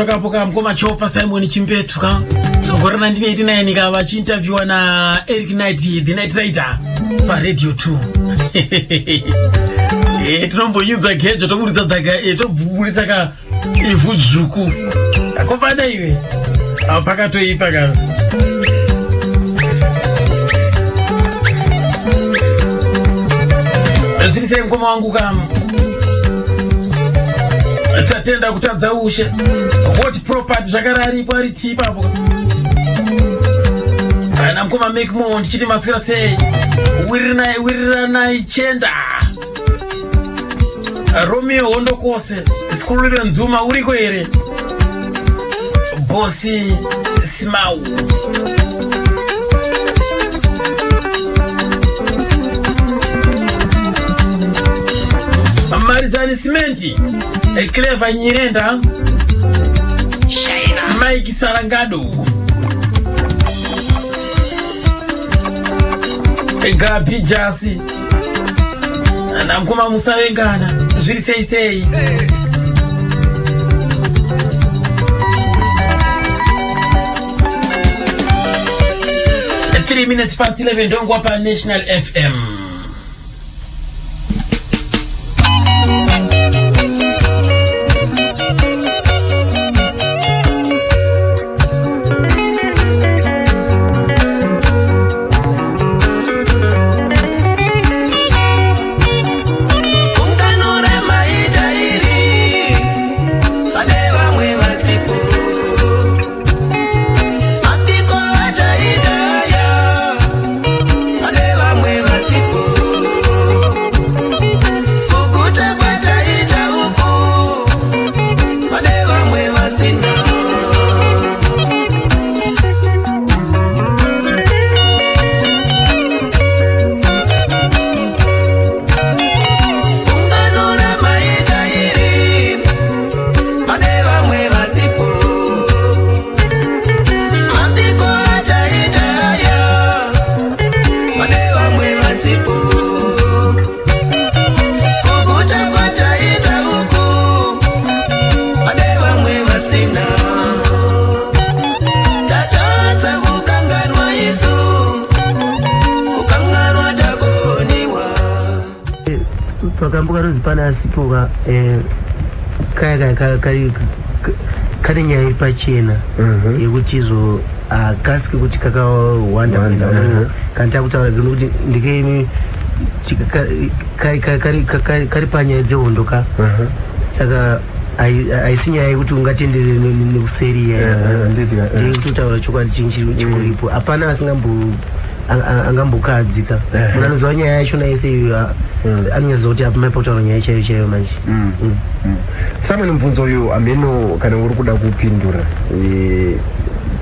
Kapoka mkoma chopa Simon Chimbetu ka ngora 1989 ka vachinterviewa na Eric Knight the Night Rider pa Radio 2. Tinombonyudza gejo toburitsa dzaka toburitsa ka ivhu dzvuku akopanda iwe apakatoipa ka zvirise mkoma wangu ka tatenda kutadza ushe what property zvakararipo ari tipapo ana mkoma make more ndichiti maswera sei wirirana chenda Romeo Hondokose skulu renzuma uriko here bosi Simau Marizani Simenti Clever Nyirenda Mike Sarangado Gabi Jasi na mkoma Musa Wengana zviri sei 3 minutes past 11 ndongwa pa National FM. Pakambuka rozipana asipoka kari nyaya iri pachena yekuti izo akasike kuti kakawanda kana takutaura kuti ndikeimi kari panyaya dzehondo ka saka haisi nyaya yekuti ungatenderere nekuseri ndikutaura chokwadi chinhu chikuripo hapana angambokadzika munhu anoziva nyaya yachona yese iyo anyaziva kuti apa maipotara nyaya chaiyo manje. Samwe mubvunzo uyu ameno kana uri kuda kupindura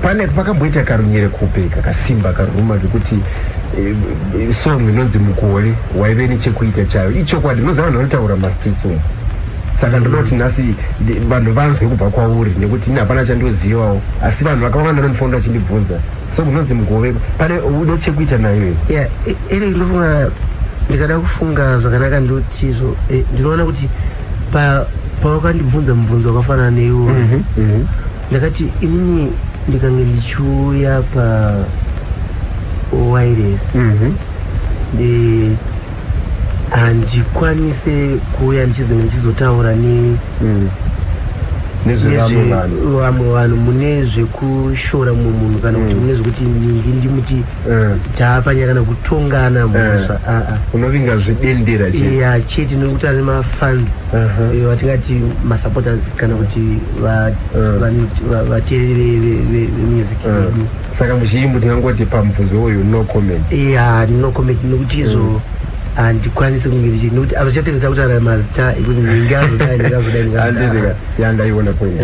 pane pakamboita karunyere kupe kakasimba karuma zvekuti song inonzi mukore waive nechekuita chayo ichokwadi ndinoziva vanhu vanotaura mastreets umu saka ndinoti nhasi vanhu vanzwe kubva kwauri nekuti ine hapana chandozivawo asi vanhu vakawanda vanondifonda vachindibvunza so munonzi mugove pane udo chekuita nayo ere ndinofunga ndikada kufunga zvakanaka ndotizvo ndinoona kuti pawakandibvunza mubvunzo wakafanana neiwo ndakati inini ndikange ndichiuya pa wireless handikwanise kuuya ndichizenge ndichizotaura vamwe vanhu mune zvekushora mumwe munhu kana kuti mune zvekuti ningi ndimuti taapanya kana kutongana musva unovinga zvidendera ya chete nekuti ane mafans vatingati masupporters kana kuti vateereri vemusic yedu saka muchiimbo tinangoti pamubvunzo uyu no comment no comment nekuti izvo handikwanise kunge ndichiti nokuti apa chapedza takutaura mazita ekuti ndingazodai yandaiona point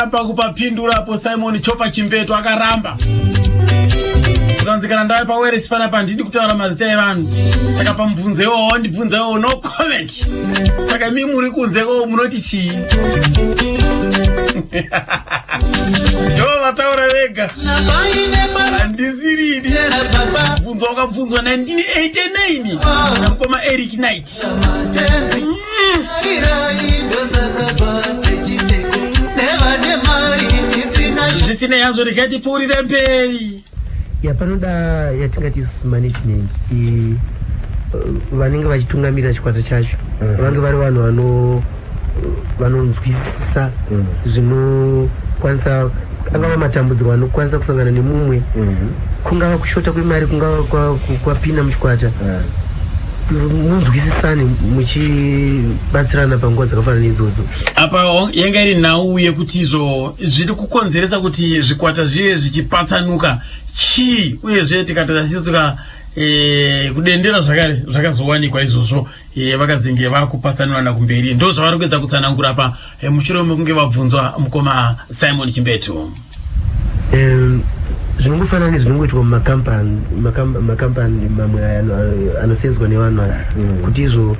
pakupa pindurapo Simon Chopa Chimbeto akaramba. Sikanzikana ndawe pawere sipana pandidi kutaura mazita evanhu. Saka pamubvunzewo ndibvunzewo no comment. Saka mimi muri kunzeko munoti chi. Jo vataura vega. Andisiridi. Bvunzo wakabvunzwa 1989 namukoma Eric Knight. Zvisine yazvo rikatipfuurire mberi. Panoda yatingati management vanenge vachitungamirira chikwata chacho vange vari vanhu vanonzwisisa zvinokwanisa angava matambudziko anokwanisa kusangana nemumwe kungava kushota kwemari kungava kwapinda muchikwata munzwisisane muchibatsirana panguva dzakafanana neidzodzo. Apa yanga iri nhau yekuti izvo zviri kukonzeresa kuti zvikwata zvive zvichipatsanuka chii uyezve tikatadzisisuka kudendera zvakare zvakazowanikwa izvozvo vakazenge vakupatsanurana kumberi ndo zvavari kuedza kutsanangura pa mushure mekunge vabvunzwa mukoma Simon Chimbeto. Zvinongofanana nezvinongoitwa mumakampani mamwe anosenzwa nevanhu kuti izvo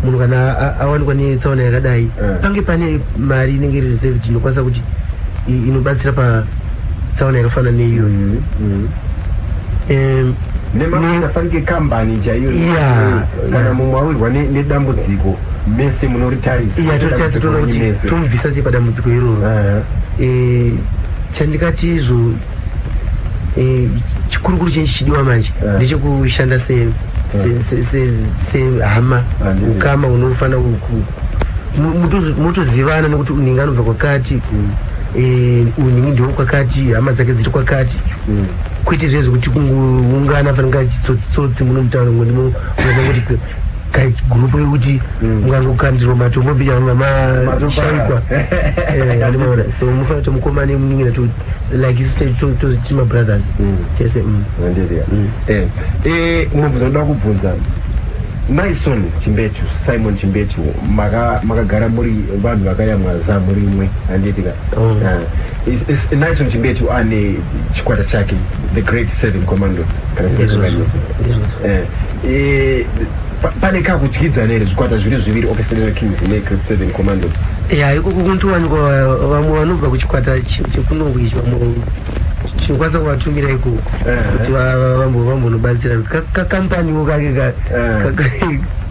munhu kana awanikwa netsaona yakadai pange pane mari inenge iri reserved inokwanisa kuti inobatsira patsaona yakafanana neiyoyo. Nemafanike kambani chaiyo kana mumwe awirwa nedambudziko mese munoritarisa toona kuti tomubvisa sei padambudziko iroro. Chandikati izvo chikurukuru chichidiwa manje ndechekushanda sehama ukama unofanira motozivana nekuti uningi anobva kwakati uningi ndiwo kwakati hama dzake dziri kwakati kwete zvezvo kuti kungoungana panenge chitsotsi muno mutauro mwemunoona kuti gurupu yekuti mungangokandirwa matombo bija mashaikwa alimaona so mufanira kuti mukomane muningira like isu tima brothers tese munobvuzoda kubvunza Naison Chimbeto, Simon Chimbeto, makagara muri vanhu vakayamwa zamu rimwe handitika. Naison Chimbeto ane chikwata chake the Great Seven Commandos kana pane kakutyidza nere zvikwata zviviri Orchestra Kings ne Great Seven Commandos. Ikoko kuntowanikwa vamwe vanobva kuchikwata chekunongo ichi vamwe chinokwanisa kuvatumira ikoko kuti vambonobatsira kakampaniwo kake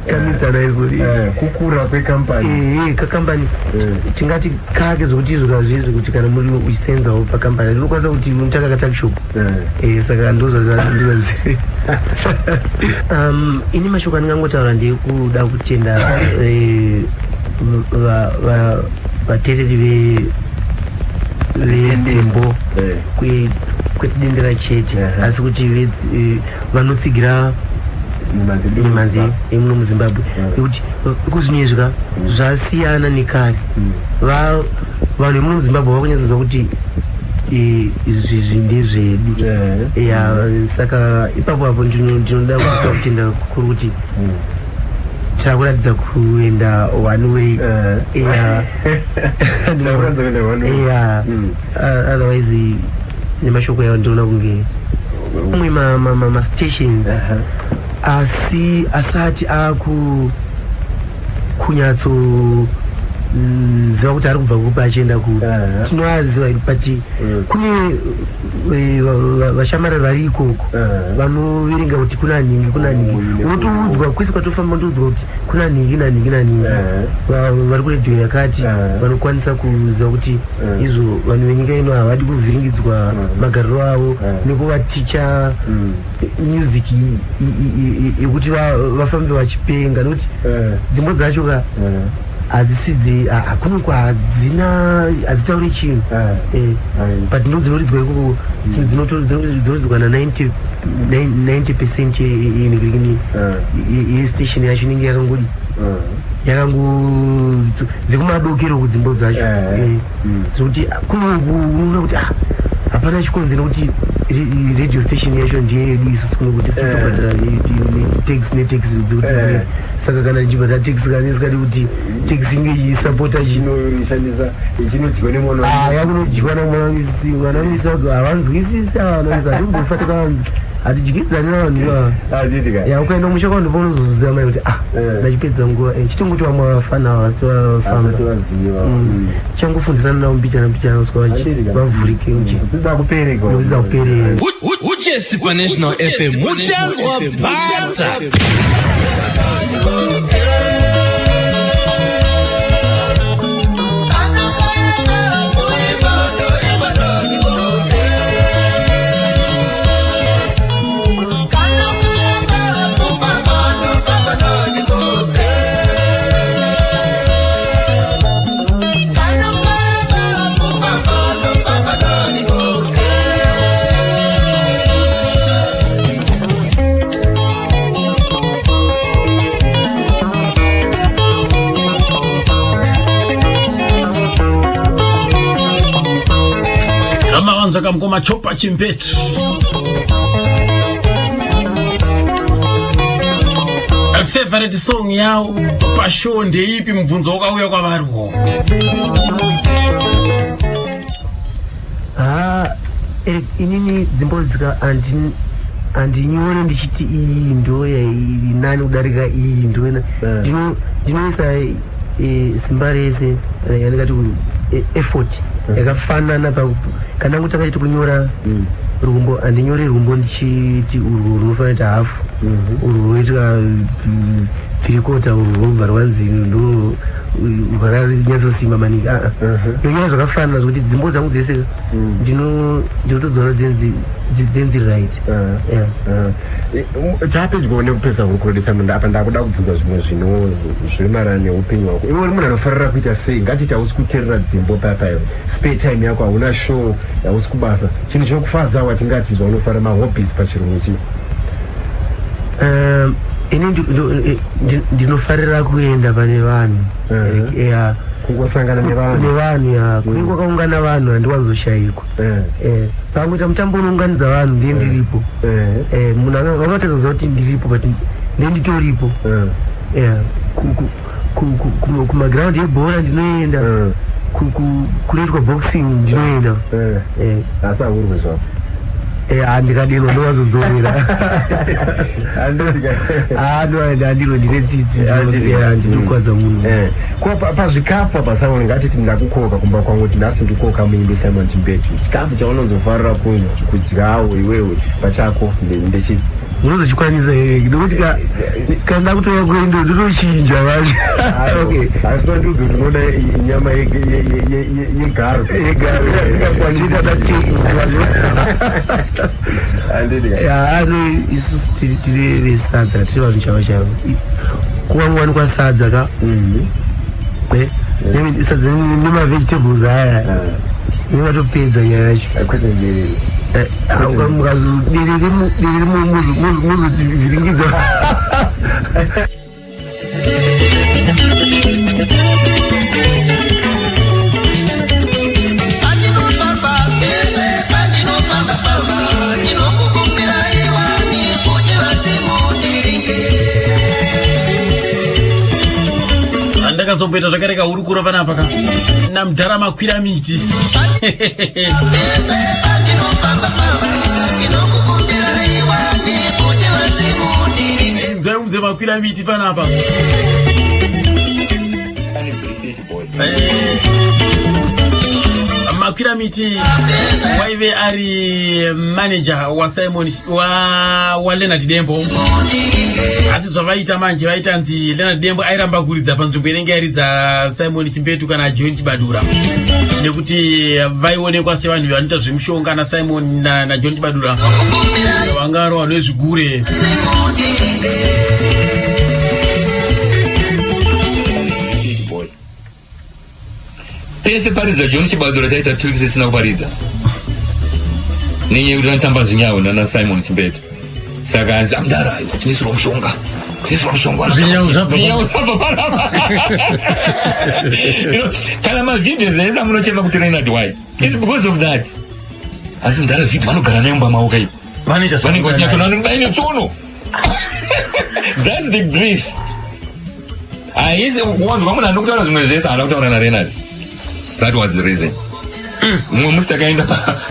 kamizana izori kukura kwekampani kakampani tingati kake zvokuti izvo kazvizvi kuti kana muri uchisenzawo pakampani rinokwanisa kuti munotaka katakshop saka ndozvazviri. Ini mashoko andingangotaura ndekuda kutenda vateereri venzimbo kwetidendera chete asi kuti vanotsigira mimanzi emuno muZimbabwe nekuti kuzvinyezvika zvasiyana nekare vanhu vemuno muZimbabwe vakunyatsoziva kuti izvi ndezvedu saka ipapo apo ndinoda kutenda kukuru kuti chakuratidza kuenda one way otherwise nemashoko yawo ndinoona kunge umwe mastations asati kunyatso ziva kuti ari kubva kupa achienda tinoaziva but kune vashamarari vari ikoko vanoverenga kuti kuna nhingi unotoudzwa kwese kwatofamba ndoudzwa kuti kuna nhingi vari kuredhiyo yakati vanokwanisa kuziva kuti izvo vanhu venyika ino havadi kuvhiringidzwa magariro avo nekuvaticha music yekuti vafambe vachipenga nokuti dzimbo dzacho ka hadzisidzi hakunoko hadzitauri chinhu but ndodzinoridzwa ikoko dzinoridzwa na 90% yestation yacho inenge yakangodi dzekumadokero kudzimbo dzacho zvokuti kunoona kuti hapana chikonzero kuti radio station yacho ndiyedu isusu kunokuti sitobhadhara taxi kuti saka kana ndichibhadhara taxi kanesikadi kuti taxi inge ichisapota chinodyiwa nemwana yakunodyiwa namwanamisi mwanamisi havanzwisisi avanamisi hatimbofatika vanhu hatidyikedzani navanhu ukaenda mushaka vanhu paunozoziva mai kuti ndachipedza nguva chitonguti vamwe vafana vasitofamba changofundisana navo mbichana uswa vavhurike nokuzida kupereka uchesti paNational FM muchanzi wabhata Zaka mkoma chopa chimpetu favorite song yao passion ndeipi mubvunzo wakauya kwavari inini dzimbodzika andinyore ndichiti iyi ndo yairi nani kudarika iyi ndo ndinoisa simba rese yaningati effort yakafanana kana kuti takati kunyora rumbo andinyore rumbo ndichiti urwu runofanira hafu urwu roitwa 3/4 urwu robva rwanzi ndo rwakanyatsosima maningi ndonyora zvakafanana zvokuti dzimbo dzangu dzese ndinotodzona dzenzi right chapedyo nekupedza kurekhodisa munhu apa ndakuda kubvunza zvimwe zviri marana neupenyu hwako iwe uri munhu anofarira kuita sei ngatiti hausi kuteerera dzimbo papayo spare time yako hauna show hausi kubasa chinhu chinokufadza watingati zvaunofarira mahobbies pachirungu chii ini ndinofarira kuenda pane vanhu kungosangana nevanhu kunenge kwakaungana vanhu handiwanzoshayikwa pangoita mutambo unounganidza vanhu ndiye ndiripo munhu angatadza kuziva kuti ndiripo but ndiye nditoripo kumagiraundi ebhora ndinoenda kunoitwa boxing ndinoenda asi haurwe zvako handikadeno ndowazodzorera handiro ndine tsitsi ndinokwadza munhu pazvikafu apa Simon ngatiti ndakukoka kumba kwangu kuti nhasi ndikoka muimbi Simon Chimbetu chikafu chaunonzofarira kudyawo iwewe pachako ndechii unozochikwanisa here nekuti kana ndakutoya kuendo ndotochinja vacho asi tondiudza kuti unoda nyama yegaro isusu tiri vesadza tiri vanhu chavo chavo kuwangwani kwasadza ka sadza nemavegetables aya nevatopedza nyaya yacho muzotivhiringidza ndakazomboita zvakareka urukura panapa ka namudhara makwira miti nzaiudze makwira miti panapa makwira miti waive ari manager waSimon waLeonard Dembo asi zvavaita manje vaitanzi Leonard Dembo airamba kuridza panzvimbo inenge yaridza Simon Chimbetu kana John Chibadura nekuti vaionekwa sevanhu vanoita zvemushonga naSimon naJohn Chibadura vangaro vanhu vezvigure pese paridza John Chibadura taita tricks isina kuparidza nenyaya yekuti vanotamba zvinyawo naSimon Chimbetu saka hanzi amudara tinisirwa mushonga zvinyawo zvabva panapa kana mavidhios aisa munochema kuti Leonard why it's because of that asi mudhara vhidhi vanogara naye mumba mavo kaipo vanenge vachinyatsonabaine tsono. That's the brief. Haisi wanzwa munhu andokutaura zvimwe zvese haana kutaura naRenard. That was the reason. Mumwe musi takaenda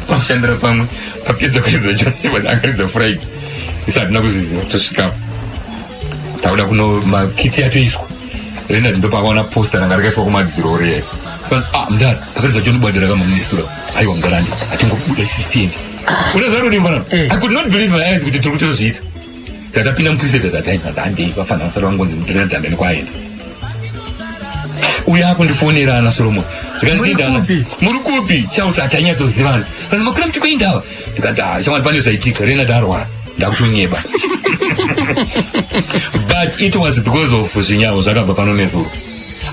pakushandira pamwe papedza kuedza chonchiva akaridza Friday. Isatina kuziziva tosvikapo takuda kuno makiti yatoiswa. Renard ndo pakaona posta ranga rakaiswa kumadziro rei. Mudhara pakaridza chonibadira kamamunesura. Aiwa mugarandi atingobuda assistant. Unozvauri kuti mfanana. I could not believe my eyes kuti tiri kutozviita. Tatapinda mupuriseta tataita handei vafanira vasara vangonzi Renard ambeni kwaenda. Uya kundifonera ana Solomon. Tikanzindana. Muri kupi? Chausa atanyatsozivanwa. Kana makura mchikoindawa. Tikati shamwari pane zvaitika Renard arwara. Ndakushonyeba. But it was because of zvinyawo zvakabva pano nezuro.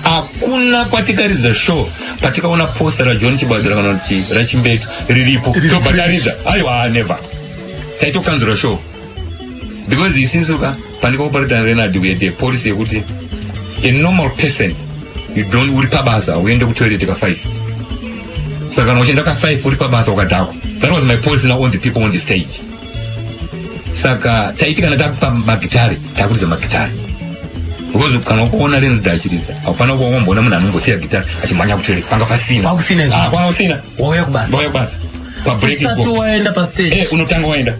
Hakuna kwatikaridza show patikaona posta raJohn Chibadura kana kuti raChimbeto riripo tobva taridza. Aiwa never. Taitokanzura show. Because isisuka pandikaoparita Renard we had a policy yekuti a normal person you don't uri pabasa uende kutoilet ka 5. Saka kana uchienda ka 5 uri pabasa ukadhakwa. That was my policy now on the people on the stage. Saka taiti kana takupa magitari takuridza magitari. Because kana ukaona Renard achiridza hapana kuombona munhu anombosiya gitari achimhanya kutoilet panga pasina. Panga usina. Wauya kubasa. Pa break it. Usati waenda pa stage. Unotanga waenda.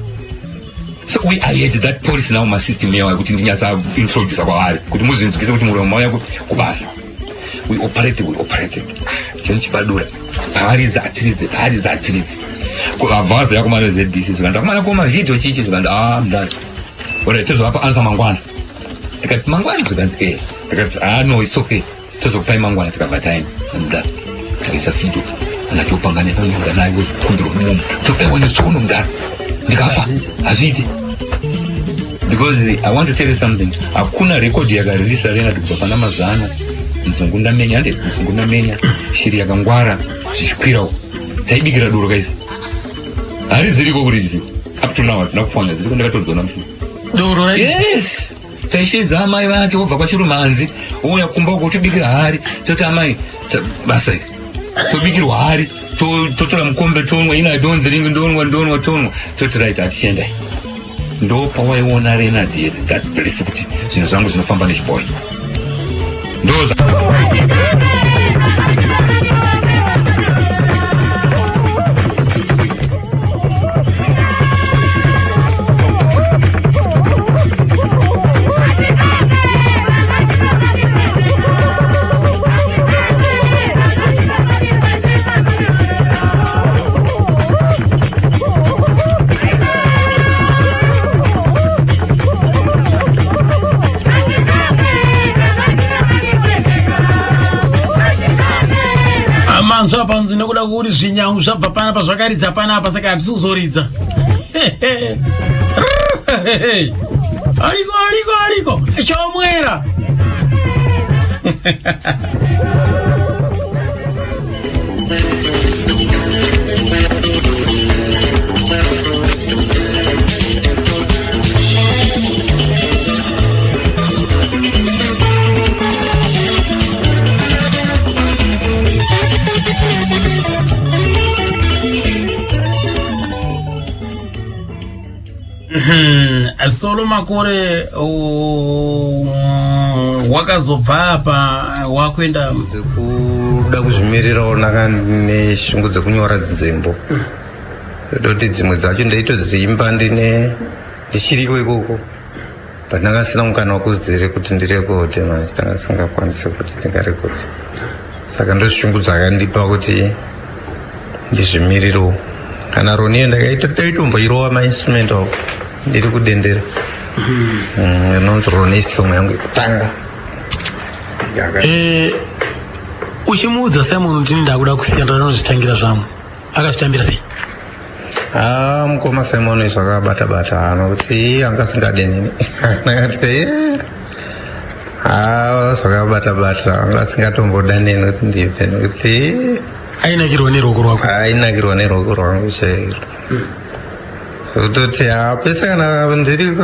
So we had that policy now my system yawa kuti ndinyasa introduce kwavari kuti muzinzikise kuti muri mauya kubasa. We operated. John Chibadura. Paridza atiridze. Kuavhaza yakumana ZBC zvakanda kumana kuma video chichi zvakanda mudhara. Ora tozovapa answer mangwana. Tikati mangwana zvikanzi tikati no it's okay. Tozokupai mangwana tikabva taenda mudhara. Takaisa video anatopangana panonga naye kumbiro mumu. Topaiwa netsono mudhara. Ndikafa hazviiti. Because I want to tell you something. Hakuna record yakareleasa Renard kubva pana mazana. Mzungunda menya shiri yakangwara zvichikwirawo taibikira duro kaisi hari dziriko kuri izvi up to now hadzina kufana dziriko ndakatodzona musi duro yes taishedza amai vake wobva kwachirumanzi ouya kumba uko tobikira hari toti amai basa tobikirwa hari totora mukombe tonwa ina donziringi ndonwa toti right hatishenda ndo pawaiona Renard yet that place kuti zvinhu zvangu zvinofamba nechiboy ndoza manzwa panzi nekuda kuti zvinyangu zvabva panapa zvakaridza panapa saka hatisi kuzoridza. Aliko chomwera. Solo makore wakazobva apa wakuenda kuda kuzvimirirawo neshungu dzekunyora nzimbo doti dzimwe dzacho ndaitodzimba ndichiriko ikoko but ndakasina mukana wekuzire kuti ndirekodhe manje tanga singakwanisi kuti ndingarekodhe saka ndoshungu dzakandipa kuti ndizvimirirewo kana roniyo ndakaitomboirowa mainstrument ako ndiri kudendera inonzi Ronnie song yangu yekutanga. Uchimuudza Simon kuti ndakuda kusiyana nozvitangira zvamwe akazvitambira sei? Mukoma Simon zvakabata nokuti anga singade nini nakati zvakabata anga singatomboda nini kuti ndibve nokuti ainakirwa neruoko rwako. Ainakirwa neruoko rwangu chairo kutoti pese kana ndiri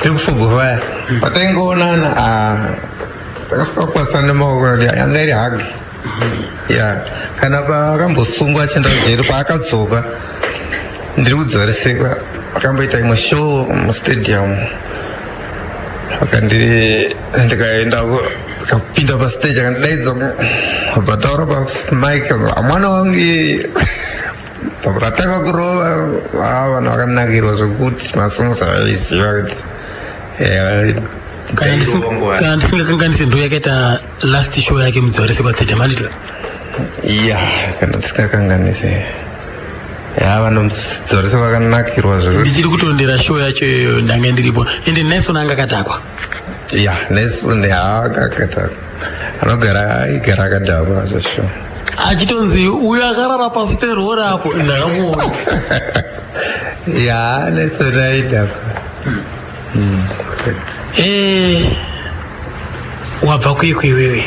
kufogovaya pataingoonana takasvika kupasana nemaoko yanga iri hagi ya kana pakambosungwa achienda kujeri paakadzoka ndiri kudzoresekwa akamboita imwe show mustadium ndikaenda kapinda pastage akandidaidza pataura pamike mwana wangu pakuratanga kurova vanhu vakanakirwa zvekuti masongs avaiziva kuti kana ndisingakanganisi ndo yakaita last show yake mudzoresekwa stadium handitla kana ndisingakanganisi vanodzoresekwa vakanakirwa zvekuti ndichiri kutondera show yacho iyoyo ndanga ndiripo ende nelson anga akatakwa nelson haakakatakwa anogara igara akadhakwa zvasho achitonzi uyo akarara pasi perori apo ndakamuona nelson aidhakwa wabva kwekwewewe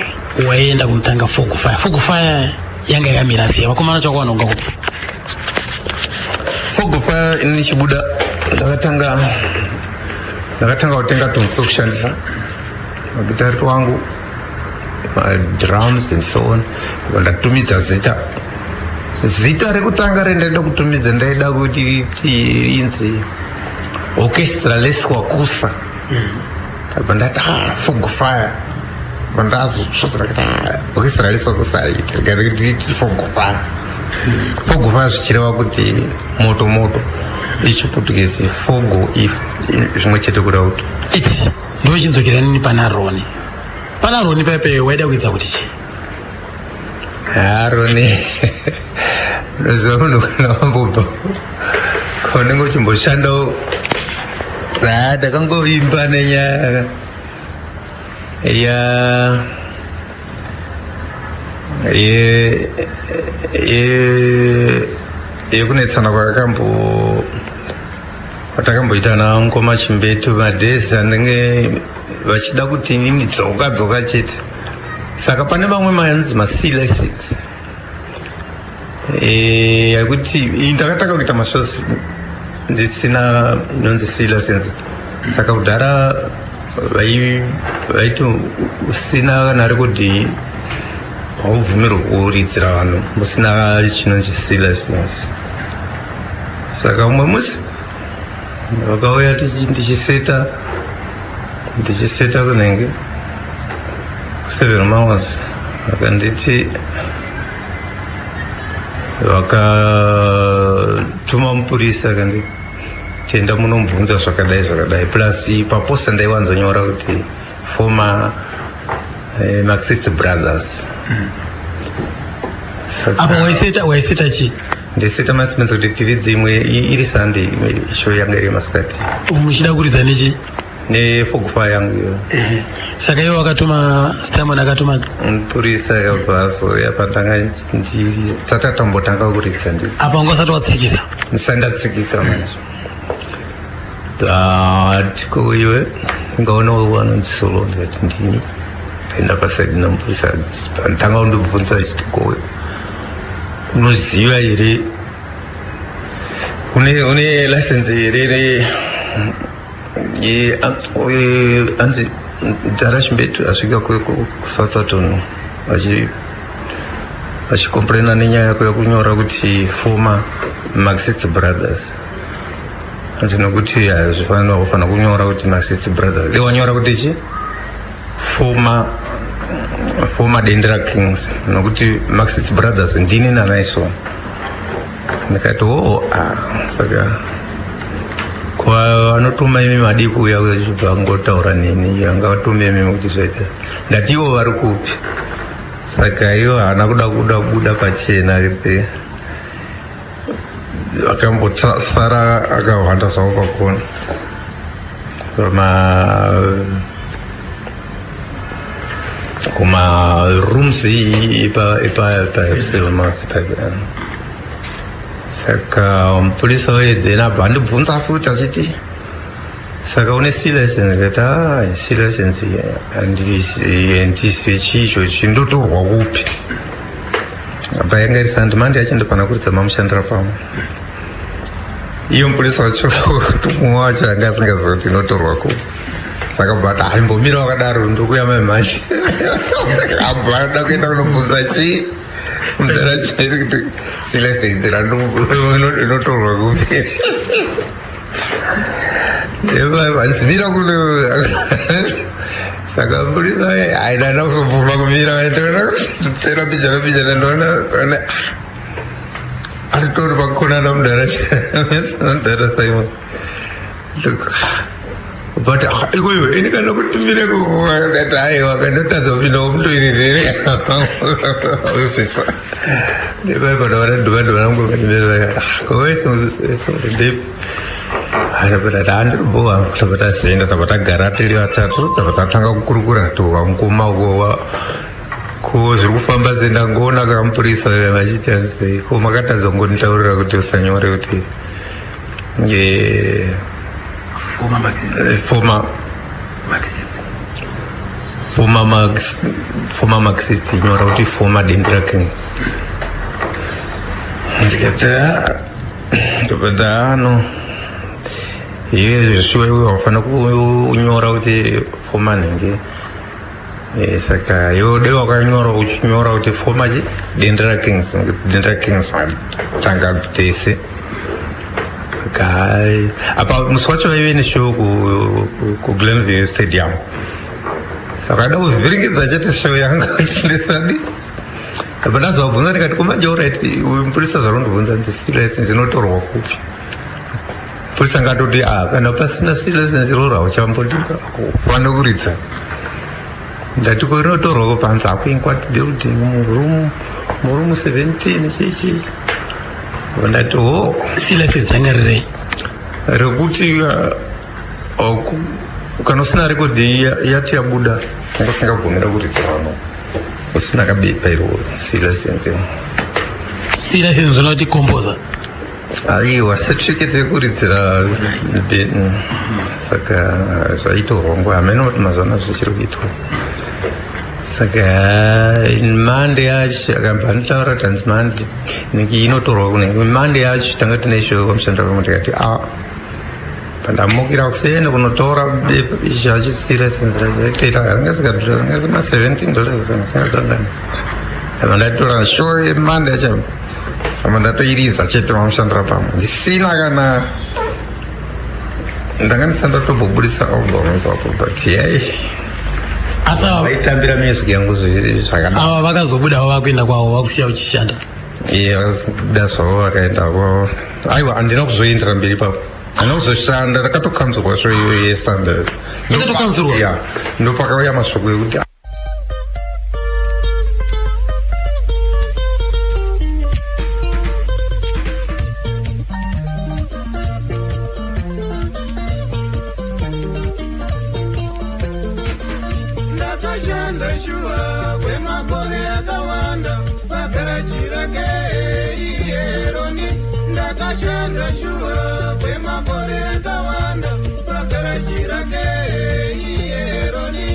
waienda kunotanga fogufire yanga yakamira sei vakomana chakwana unga kupi fogufire ini chibuda ndakatanga kutenga tunhu tokushandisa magitari wangu madrums and so on ndatumidza zita rekutanga rendaida kutumidza ndaida kuti inzi orchestra leswakusa apa ndati fogufire pandazotsvosera kuti orchestra leswakusa iti fogufire zvichireva kuti moto ichiputukisi fogo zvimwe chete kuda kuti iti ndochidzokerani nini pana roni paipe waida kuedza kuti chi roni noziva munhu kana wambobva kaunenge uchimboshandawo ndakangovimba nenyaya yekunetsana kwatakamboita nangoma chimbetu madhezi anenge vachida kuti nini dzoka chete saka pane mamwe manzi maselections yakuti ndakatanga kuita mashows ndisina inonzi selections saka kudhara vaiti usina kana rekodhi haubvumirwa kuridzira vanhu musina chinonzi selections saka umwe musi vakauya ndichiseta kunenge 7 hours vakanditi vakatuma mupurisa akanditenda munombvunza zvakadai plus paposta ndaiwanzonyora kuti former Marxist brothers apa waiseta chi ndiseta masinenza kuti tiridze imwe iri Sunday show yanga iri masikati muchida kuridza nechi nefogufire yangu iyo saka iwo akatuma Simon akatuma mupurisa akabvaso yapandanga tatatambotanga kuridza ndi apa ungosati watsikisa musandatsikisa manje tiko iwe ngaonawo wanondisolo ndikati ndini ndaenda pasaidi namupurisa ndanga undibvunza achitikowe unoziva here une license here anzi Dara Chimbetu asvika kuSouthampton achikomplaina nenyaya yako yekunyora kuti former Marxist brothers anzi nokuti zvifana kunyora kuti Marxist brothers wanyora kuti chi former Dendera Kings nokuti Marxist brothers ndini nanaiso ndikati saka kwa vanotuma imi madi kuuya kuchibva ngotaura nini angatume imi kuti zvaita ndati ivo vari kupi saka ivo haana kuda pachena kuti akambosara akahwanda zvavo pakona kuma rooms saka mupurisa wedzena abva andibvunza futi achiti saka une C-license kata C-license handisiwe chicho chindotorwa kupi abva yanga iri sandimandi yachandipana kuridza mamushandira pamwe iyo mupurisa wacho tumwe wacho anga asingaziva kuti inotorwa kupi saka bata aimbomira wakadaro ndokuya mamashi abada kuenda kunobvunza chii mudara chairi kuti silesenzera inotorwa kupi vanzimira kuno saka mburisa aidana kuzobvuma kumira tera pichana ndoona aritori pakonana mudara Simon but ikoyo ini kana kuti mire kukati aiwa kandotadza kupinda kumutoinirere nevaivana vanadhuvandovanangovaimere anapata taandiribova tapatazienda tabatagara tiri vatatu tabatatanga kukurukura tukamukuma uko ko zviri kufamba sendangoona kamupurisa vachita sei ko makatadza kungonitaurira kuti usanyore kuti former Marxist nyora kuti former Dendraking ndikati no iye zviwe wafana kunyora kuti former nenge saka yode wakanyora kuti former Dendrakings tanga tese saka apa musi wacho vaive neshow kuGlenview Stadium saka da kuvhiringidza chete show yanga kutindesadi apa ndazovabvunza ndikati komanje alright uyu mupurisa zvarondibvunza nzi license inotorwa kupi mupurisa ngatoti kana pasina license iroro hauchambotipa fana kuridza ndati ko inotorwako panze akuinquat building murumu 17 chichi ndati ho license yanga rirei rekuti kana usina rekodhi yati yabuda ungosingabvumira kuridza vano usina kabepa iroro license zvinoti composer aiwa certificate yekuridzira saka zvaitorwa nguva hamene kuti mazwana zvichiri kuitwa saka mande yacho akamba nditaura tanzi mande inenge inotorwa kunenge mande yacho tanga tine show pamushanda pamwe tikati pandamukira kusene kunotora bepa izvacho sirasenzera chaitoita rangasikadhuranga sema $17 singadhanganisa apa ndaitora show yemande yacho apa ndatoiridza chete mamushandira pamwe ndisina kana ndanga ndisandatombobudisa album ipapo but yai vaitambira music yangu ava vakazobudawo vakuenda kwavo vakusiya uchishanda vakazobuda zvavo vakaenda kwavo aiwa handina kuzoendera mberi ipapo handina kuzoshanda ndakatokanzurwa sho iyo yesanda ikatokanzurwa ndopakauya masoko ekuti ndakashanda shuwa kwemakore akawanda pagarajira ke iyeroni ndakashanda shuwa kwemakore akawanda pagarajira ke iyeroni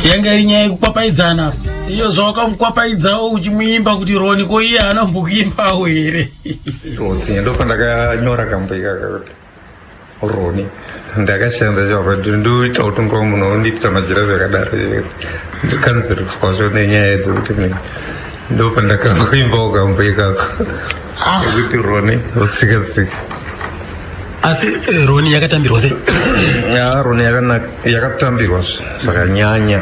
yanga iri nyaya yekupapaidzana iyo zvawakamukwapaidzao uchimuimba kuti Roni ko iye haana kumbokuimbawo here Roni ndopandakanyora kambo ikaka kuti Roni ndakashanda chapa ndoita kuti munhu undiitira majira zvakadaro ndikanziriswa zvo nenyaya dzekuti ndopandakangoimbawo kambo ikako kuti Roni utsika tsika asi Roni yakatambirwa sei Roni yakatambirwa zvakanyanya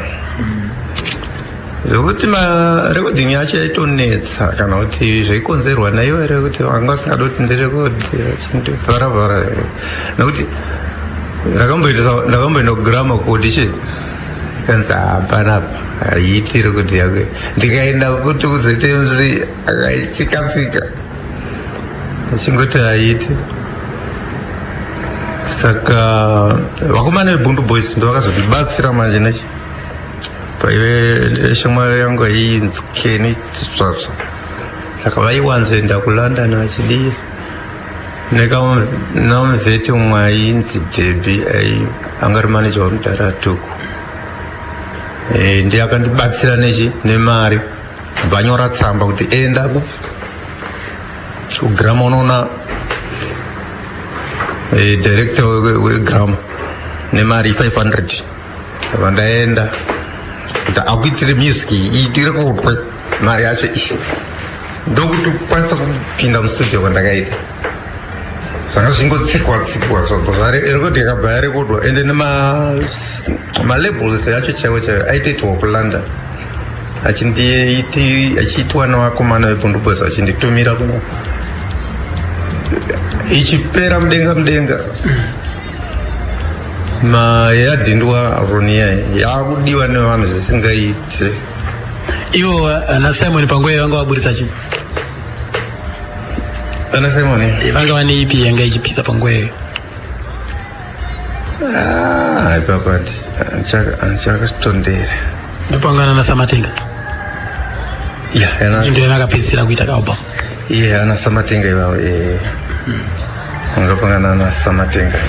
zvokuti marekodhingi yacho yaitonetsa kana kuti zvaikonzerwa naivo here kuti vanga vasingadoti ndirekodhi vachindivaravara nekuti ndakamboenda kugirama kodi kanzi hapanapa haiiti rekodhi yake ndikaenda kuti kuzoite mzi akaitsikasika achingoti haiiti saka vakomana veBundu Boys ndo vakazondibatsira manje nechi paive shamwari yangu ainzi Kenny Tsvatsva saka vaiwanzoenda kuLondon vachidii nekamuvheti umwe ainzi Debbie anga ari maneja wamudhara tuku ndiye akandibatsira nemari vanyora tsamba kuti enda kugrama unoona director wegrama nemari 500 vandaenda kuti akuitire music iitire kutwe mari yacho ndokuti kwanisa kupinda mustudio kwandakaita zvanga zvingotsikwa zvarekodi yakabva yarekodwa ende nemalabels yacho chaiwo aitoitwa kulondon achiitwa nevakomana vebundubwes achinditumira kuno ichipera mudenga yadhindwa ronia yakudiwa nevanhu zvisingaite. Ivo ana Simon Pangwe vanga vaburitsa chi? Ana Simon vanga vane ipi yanga ichipisa Pangwe? Papa anchakatondera ndopangana na Samatenga. Ndio yakapedzisira kuita album. Ana Samatenga ivavo angapangana na Samatenga.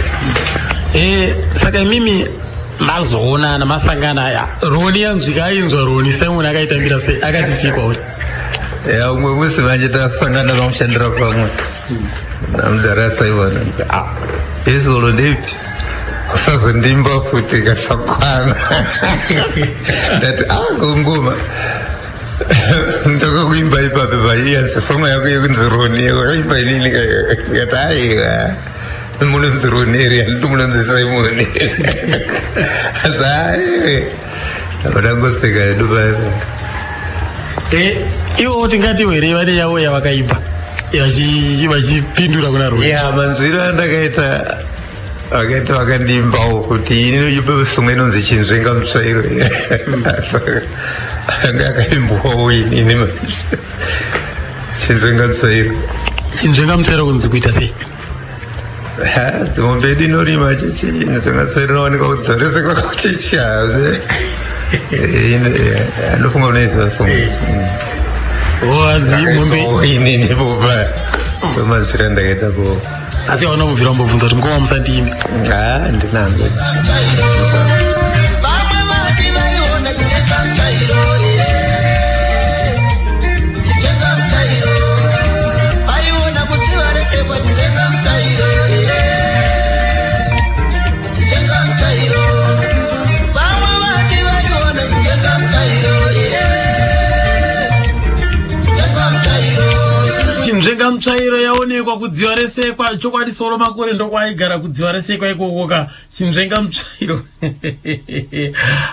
Saka mimi mazoona na masangana ya Roni yanzvikainzwa Roni Simon akaitambira sei akati chikwa uri umwe musi manje tasangana vamushandira pamwe namudarasa ivona izolo ndepi usazondimba futi kasakwana ndati kongoma ndakakuimba ipape paiyanzi soma yako yekunzi Roni wakaimba inini kati aiwa munonzi Roneri handiti munonzi Simon vadangoseka edu paipa iwo tingati were vane yavo yavakaimba vachipindura kuna Roni manzwiro andakaita vakandimbawo kuti inoipa songwe inonzi Chinzvenga Mutsvairo anga akaimbwawo inini Chinzvenga Mutsvairo. Chinzvenga Mutsvairo kunzi kuita sei? Dzimombe inorima chichini zvingatsairinowanika kudzoreseka kuchichaze anofunga unoiziva songo hanzi mombe inini popa kwemazvira ndakaita po asi aunobvira umbobvunza kuti mukoma musandiimi ndinango Chinzvenga Mutsvairo yaonekwa kudziva resekwa chokwadi soro makore ndokwaigara kudziva resekwa ikokoka Chinzvenga Mutsvairo.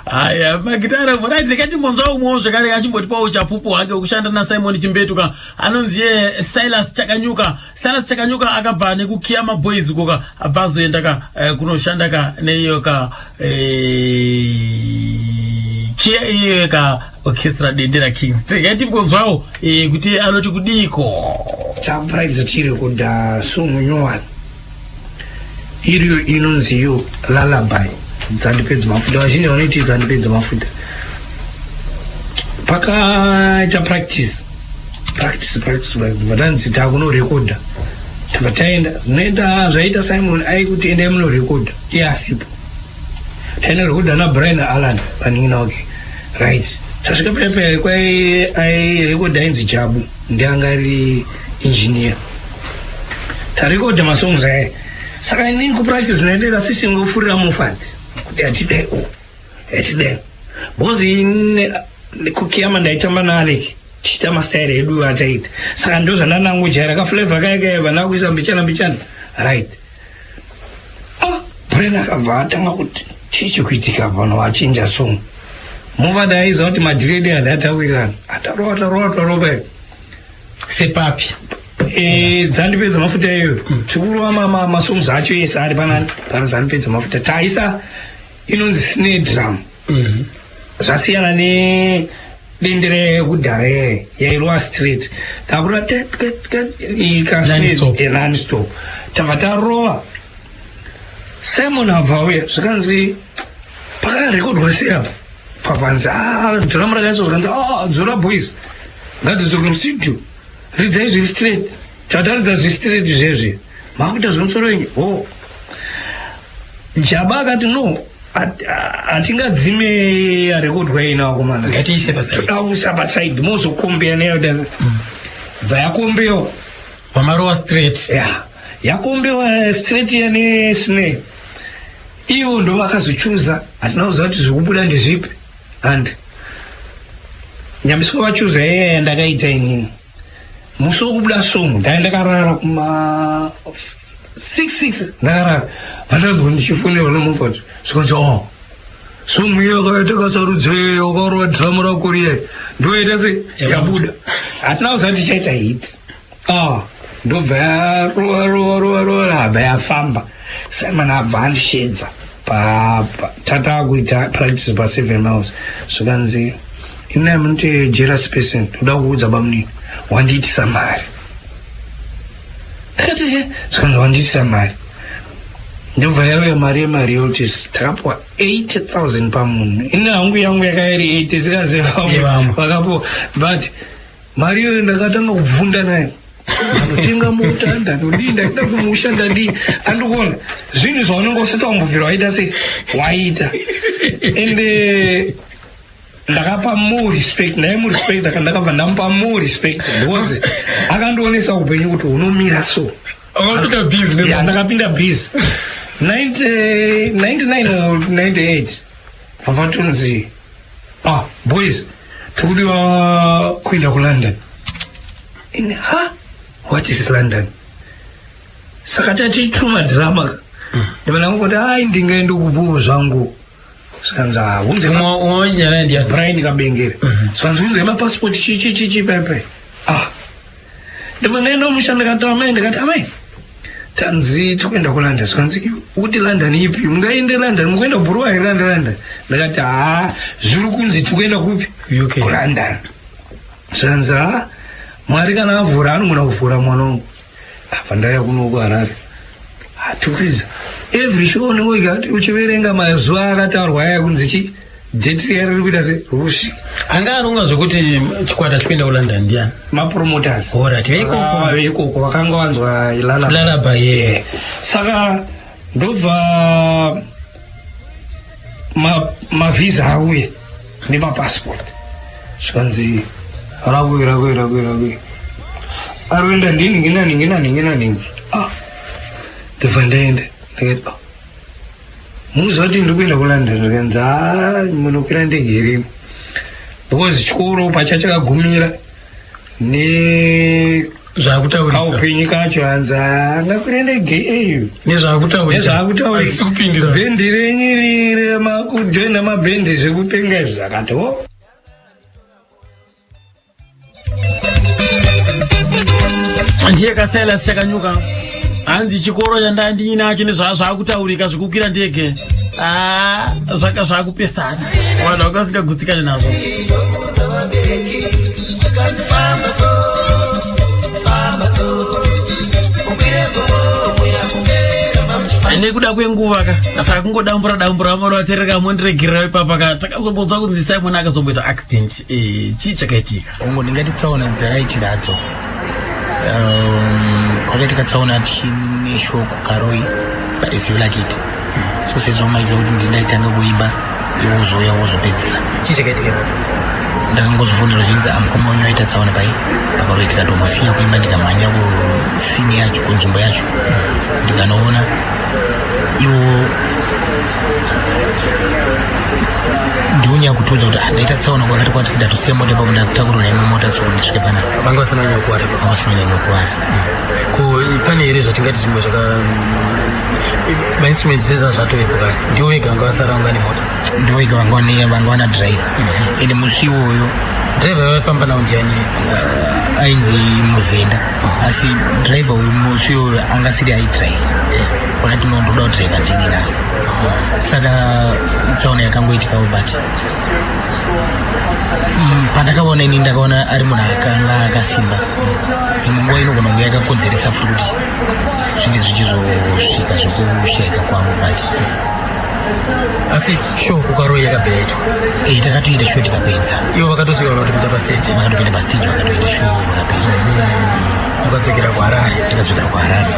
Haya magitara mudai ndikati monzwa umwewo zvekare achimbotipawo chapupu hake wekushanda naSimon Chimbetuka anonziye Silas Chakanyuka akabva nekukiyama boys koka abva azoenda kunoshanda neiyo ka orchestra Dendera Kings. Tikati mbonzwawo kuti anoti kudiko chakuraiza chiri kuda sununyowa iriyo inonziyo lullaby dzandipedza mafuta vazhinji vanoiti dzandipedza mafuta pakaita practice vatanzi takunorekodha tabva taenda zvinoenda zvaita Simon aikuti endai munorekodha iye asipo tainorekodha naBrian Allan paninginauke right tasvika pepe kwairekodha ainzi Jabu ndianga ari engineer tarekodha masongs aya saka inini kupractice naitera sisingofurira mufati kuti atidai bozi kukiyama ndaitamba naAlec tichita mastairi edu ataita saka ndozvandanangojaira kaflavor kaikaeva nakuisa mbichana right Brian akabva atanga kuti chichikuitika pano wachinja song muvada aiza kuti madhiredi andatawirirana ataropa sepapi dzandipedza mafuta iyoyo chikurwa masongs acho ese ari panani dzandipedza mafuta taisa inonzi snare drum zvasiyana nedendera yekudhara yairwa straight takura non-stop tabva tarova Simon abvauya zvakanzi pakarekodwa seapa papanzi drum rakaiswa zvakanzi dzora boys ngadzidzoke mustudio ridzai zviri straight tataridza zviri straight zvezve makuita zvemusoro wenyu Jaba akati no atingadzime arekodwa ina wakomana ngatiise pasaidi toda kuisa pasaidi mozokombeya neyo bva yakombewa Pamaruwa street. Yeah. Yakombewa street yani Sne. Ivo ndo vakazochuza atinauza kuti zvikubuda ndezvipi and nyambiswa vachuza yeye ndakaita inini musi wokubuda songo ndakarara kuma 6 ndakarara vandango ndichifonera nomufati zvikanzi songo iyo akaita kasarudze wakarowa dhiramu rako riya ndoita se yabuda atinauza kuti tichaita hit ndobva yarowa hamba yafamba Simon abva andishedza tatakuita practice pa 7 miles zvikanzi ina munti jealous person ndoda kuudza bamuni wandiitisa mari ndakati zvikanzi wandiitisa mari ndobva yauya mari yemari yoti takapiwa 80,000 pamunhu ina hangu yangu yakairi 80 zikaziva vakapiwa but mari iyoyo ndakatanga kubvunda nayo anotenga mota ndanodinda ida kumusha ndadini andikuona zvinhu zvaunenge usati wambobvira waita se waita ende ndakapa more respect naye murespect ndakabva ndamupa more respect because akandionesa upenyu kuti unomira so ndakapinda busy 99 or 98 vavatonzi boys tikudiwa kuenda kuLondon in what is London? Saka tachituma drama. Ndimana kuti ndingaenda kubuo zvangu. Sanza unze unyara ndia Brian Kabengere. Sanza unze ma passport chichi pepe. Ndivanaenda mushanda katama ndikatama. Tanzi tukwenda kuLondon. Sanzi uti London ipi? Mungaende London, mukwenda Burwa London. Ndakati zviri kunzi tukwenda kupi? UK. London. Sanza Mwari kana avhura anogona kuvhura mwanangu vandaya kunoku Harare tukwiza every show unenge uchiverenga mazuva akataurwa aya kunzi chi jeti riri kuita se rusvika anga aronga zvokuti chikwata chikuenda kuLondon ndiani mapromoters veikoko vakanga vanzwa Lullaby ye saka ndobva mavisa auye nemapassport zvikanzi rakwe arwenda ndiningina ndibva ndaenda ndikati muzoti ndikuenda kuLondon ndikanzi munokwira ndege irimo because chikoro pachachakagumira ne kaupenyu kacho hanzi angakwira ndege eyo nezvaakutaurira bhendi renyirire makujoina mabhendi zvekupenga zvakati ndiye kasela chakanyuka hanzi chikoro chandandinacho nezvazvakutaurika zvekukwira ndege zvaka zvakupesana vanhu vakasingagutsikane nazvo nekuda kwenguva saka kungodambura maratereka mondiregerera ipapa takazombodzwa kunzi Simon akazomboita accident chii chakaitika ongo ndingati tsaona dzakaitika hadzo kwakaitika tsaona tichine shoko karoi paSVLakit so sezomaiza kuti ndindaitanga kuimba iwo uzoya wozopedzisa chii chakaitika ndakangozofonera zvinzi amukoma wenyu aita tsaona pai pakaroi tikatombosiya kuimba ndikamhanya kusini yacho kunzvimbo yacho ndikanoona iwo ndiunya kutudza kuti ndaita tsaona kwakati kwati ndatosiya mota ipapo ndakutakurira imwe mota sokuti ndisvike panapa vanga vasinonyanya kuwara ko pane here zvatingati zvimwe zvaka mainstruments zveza zvatoipo kare ndiwo wega vanga vasara vanga nemota ndiwo wega vanga wana driver ende musi iwoyo driver vaifamba nawo ndiani ainzi Muzenda asi driver uyu musi iwoyo angasiri aidrive wakati nondoda kudriva ndini nasi saka tsaona yakangoitikawo but pandakaona ini ndakaona ari munhu akanga akasimba dzimwe nguva inogona kunge yakakonzeresa futi kuti zvinge zvichizosvika zvokushaika kwavo but asi show kukaroi yakabva yacho takatoita show tikapedza ivo vakatosvika vakatopinda pastage vakatoita show vakapedza mukadzokera kuHarare tikadzokera kuHarare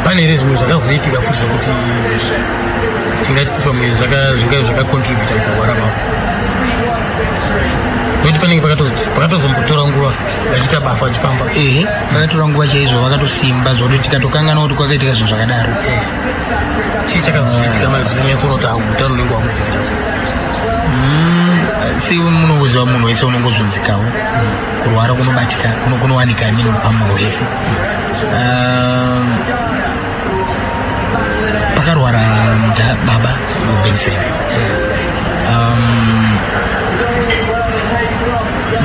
pane here zvimwe zvakazoitika futi zvokuti tingatisi pamwe zvakacontributa mukurwara kwavo nokuti panenge pakatozombotora nguva vachita basa vachifamba. Vakatora nguva chaizvo vakatosimba zvokuti tikatokangana kuti kwakaitika zvinhu zvakadaro. Chii chakazoitika maizinyatsoona kuti utano unenge wakudzikira? Si munoziva munhu wese unongozunzikawo kurwara kunobatika kunowanika pamunhu wese. Pakarwara baba muBenson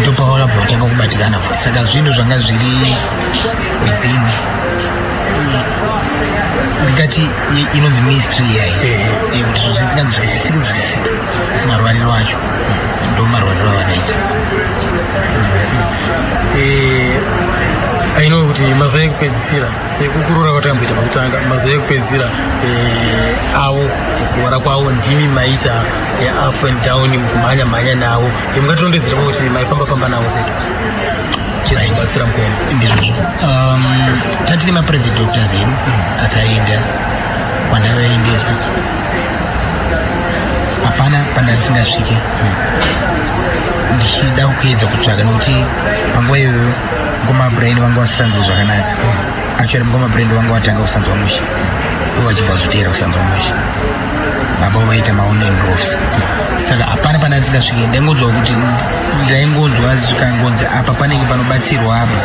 ndipo vakabva vatanga kubatikana futi. Saka zvinhu zvanga zviri within ndingati inonzi mystery yayi kuti zvisinganzwisisiki marwariro acho ndo marwariro avakaita. I know kuti mazuva ekupedzisira sekukurura kwatamboita pakutanga, mazuva ekupedzisira avo kurwara kwavo ndimi maita up and down kumhanya navo. Mungatondedzera kuti maifamba navo sei chizobatsira mukuona ndizvozvo. Tatine maprivate doctors edu ataenda kwandavaendesa, hapana pandasingasvike ndichida kuedza kutsvaga nokuti panguva iyoyo ngomabrain vanga vasanzwa zvakanaka. Actually ngomabrain vanga vatanga kusanzwa musha ivo vachibva vazotera kusanzwa musha baba vaita maonend officer. Saka hapana pandasingasvike ndaingonzwa kuti ndaingonzwa zvikangonzi apa panenge panobatsirwa apa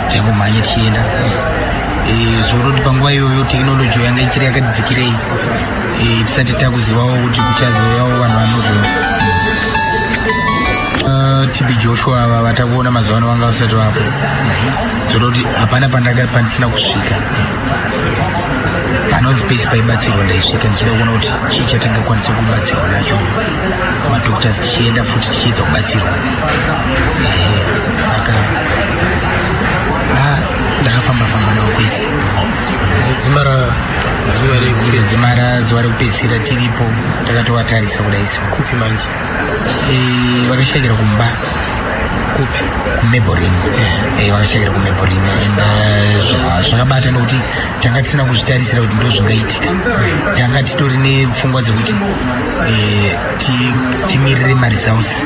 changomhanya tichienda. Zvoroti panguva iyoyo tekinoloji yanga ichiri yakatidzikirei tisati takuzivawo kuti kuchazoyawo vanhu vanozo TB Joshua ava vatakuona mazuva ano vanga vasati vapo. Zvoroti hapana pandisina kusvika panonzi pese paibatsirwa ndaisvika ndichida kuona kuti chii chatingakwanisa kubatsirwa nacho madoctors tichienda futi tichiedza kubatsirwa. Saka ndakafamba navo kwese. Dzimara zuva rekupedzisira tiripo takatovatarisa kudaiso. Kupi manje? Vakashakira kumba kupi kuMaybelline. Vakashakira kuMaybelline and zvakabata nokuti tanga tisina kuzvitarisira kuti ndo zvingaitika. Tanga titori nepfungwa dzekuti timirire maresults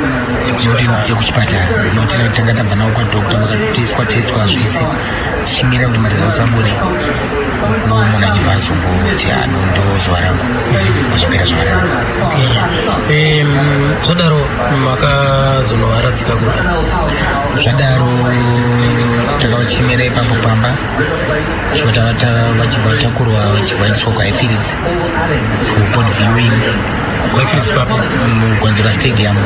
ekuchipatara nokuti tanga tabva navo kwadokta vakatestwa zvese tichimirira kuti maresults abude. Munhu achibva azomboti ano ndo zuva rangu achipera zuva rangu. Zvadaro makazonovaradzika kuda? Zvadaro takavachemera ipapo pamba vachibva vatakurwa vachibvaiswa kwaIfields for board viewing. kwaIfields papo mugwanzura stadium.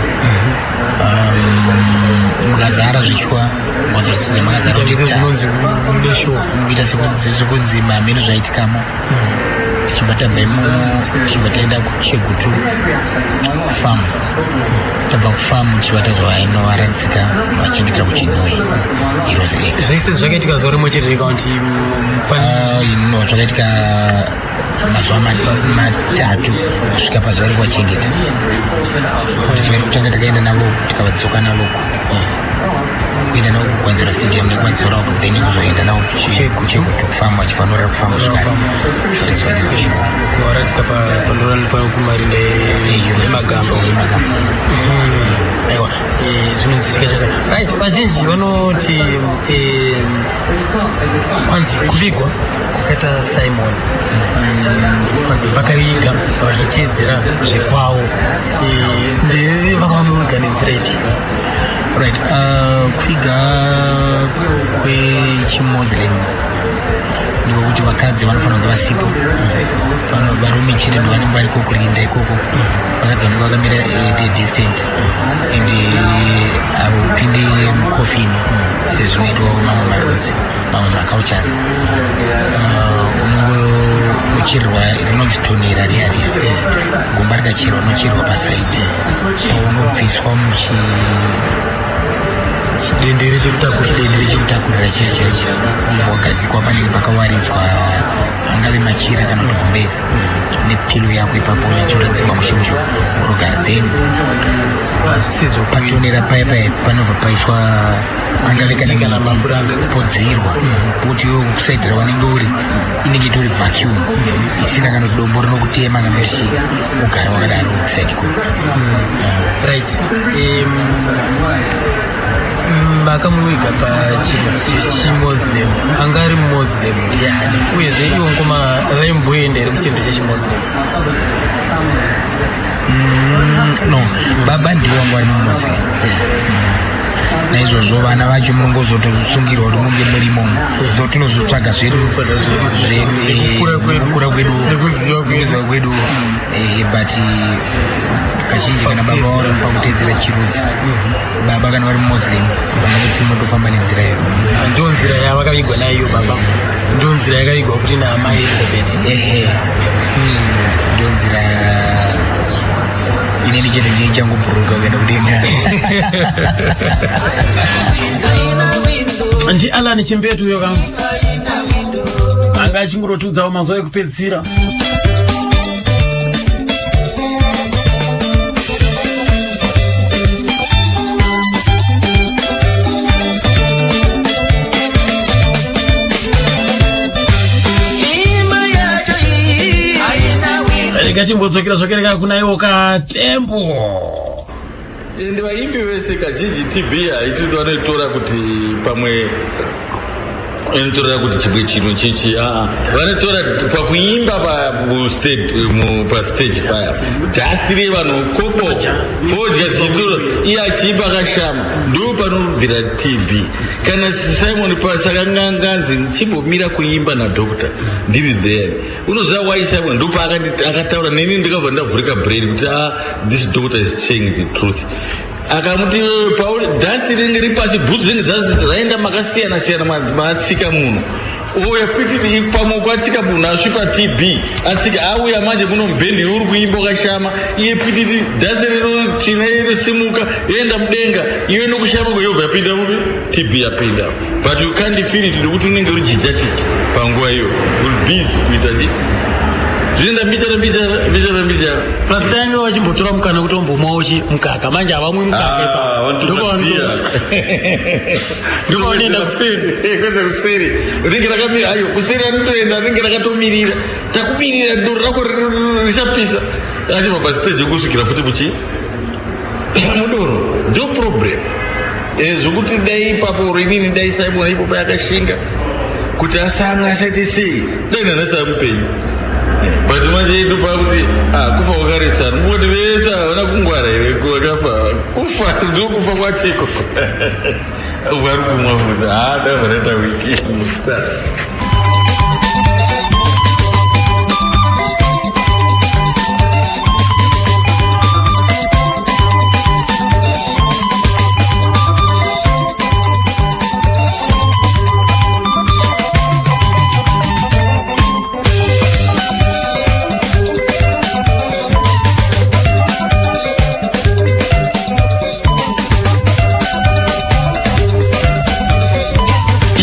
Mukazara zvishwa mugwanzura stadium makazara kuita sekunzi mameno zvaitikamo. Tichibva tabva imomo tichibva taenda kuChegutu farm. Tabva kufarm tichibva tazovainovaradzika vachengetera kuChinoi Heroes Lake. Zvese zvakaitika zuva rimwe chete ikaunti no zvakaitika mazuva matatu kusvika pazuva rekuwachengeta. Kuti zuva rekutanga takaenda navo tikavadzoka navo kuenda navo kugwanzura stadium nekugwanzura kuti then kuzoenda navo kuChegutu kufarm vachifanira kufamba zvakare zvotaiswa ndizvochinoi varadzika panokumarinda emagamba. Aiwa zvinonzwisika zvese. Right, vazhinji vanoti kwanzi kuvigwa kwakaita Simon kwanzi vakaviga vachiteedzera zvekwavo vakavaviga nenzira ipi? Right, kuviga kwechimuslim ndiko kuti vakadzi vanofanira kunge vasipo. Varume chete ndo vanenge variko kurinda ikoko. Vakadzi vanenge vakamira distant and havopinde mukofini sezvinoitwa mamwe marudzi mamwe macultures. Unongochererwa rinonzi tonera riya gomba rikacherwa unochererwa pasaidi paunobviswa chidendere chekutakurira chiya wakadzikwa panenge pakawaridzwa angave machira kana kuti gumbezi nepilo yako ipapo yachoradzikwa mushimusho unogara then patonera paya panobva paiswa angave kana podzirwa kuti kusaidhira wanenge uri inenge itori vacuum isina kana kuti dombo rinokutema kana kuti ugara wakadaro kusaidi ko. Right. akamuiga pachimuslim angari muslim ndiani uyezve iwo ngoma vaimboenda iri kutendo chechimuslim? No, baba ndiwo wangu ari mumuslim. Naizvozvo vana vacho munongozotosungirwa kuti munge murimo dzotonozotsvaga zvedu kukura kwedu nekuziva kwedu, but kazhinji kana baba vari pakutedzera chirudzi, baba kana vari muslim vangatofamba nenzira iyo. Ndo nzira yavakaigwa nayo baba, ndo nzira yakaigwa futi naamai Elizabeth. Ndo nzira inini chete ndiye changuburuka kuenda kudenga. Nji Alan Chimbetu yo kam anga chingurotudzawo mazuva ekupedzisira. Chimbodzokera zvokereka kuna iwo Katembo. Ende vaimbi vese kazhinji TB haiti vanoitora kuti pamwe vanotora kuti chimwe chinhu chichi vanotora pakuimba pastage paya dhastire vanhu koko fodya chitora iye achiimba akashama ndo panobvira TB. Kana Simon pasaka nganzi chimbomira kuimba nadhokta ndiri there unoziva why Simon ndo paakataura neni ndikabva ndavhurika brain kuti this doctor is saying the truth. Akamuti Paul dust ringe ripasi bhutsu dzinenge dzaenda makasiyana siyana matsika munhu uya pititi pamwe kwatsika munhu asvipa TB atsika auya manje muno mubhendi uri kuimba wakashama iye pititi dust rino china inosimuka yoenda mudenga iwe nokushama kweyobva yapinda mupi TB yapinda, but you can't feel it nekuti unenge uri jijatic panguva iyo uri busy kuita chi zvinda mbitara plus dainge wachimbotora mukana kuti ombomwawo mukaka manje havamwi mukaka ipapo ndokaonenda kuseri kwenda kuseri ringe rakamira ayo kuseri anotoenda ringe rakatomirira takumirira doro rako richapisa achibva pasiteji kusvikira futi muchi mudoro ndo problem zvokuti dai ipapo rinini dai Simon ipopo yakashinga kuti asamwe asaite sei dai nanasa mupenyu. But manje ndo pakuti kufa kwakaretsana mukoti vese havana kungwara here kwakafa kufa ndokufa kwacheko vari kumwa futi davanaita wiki mustara.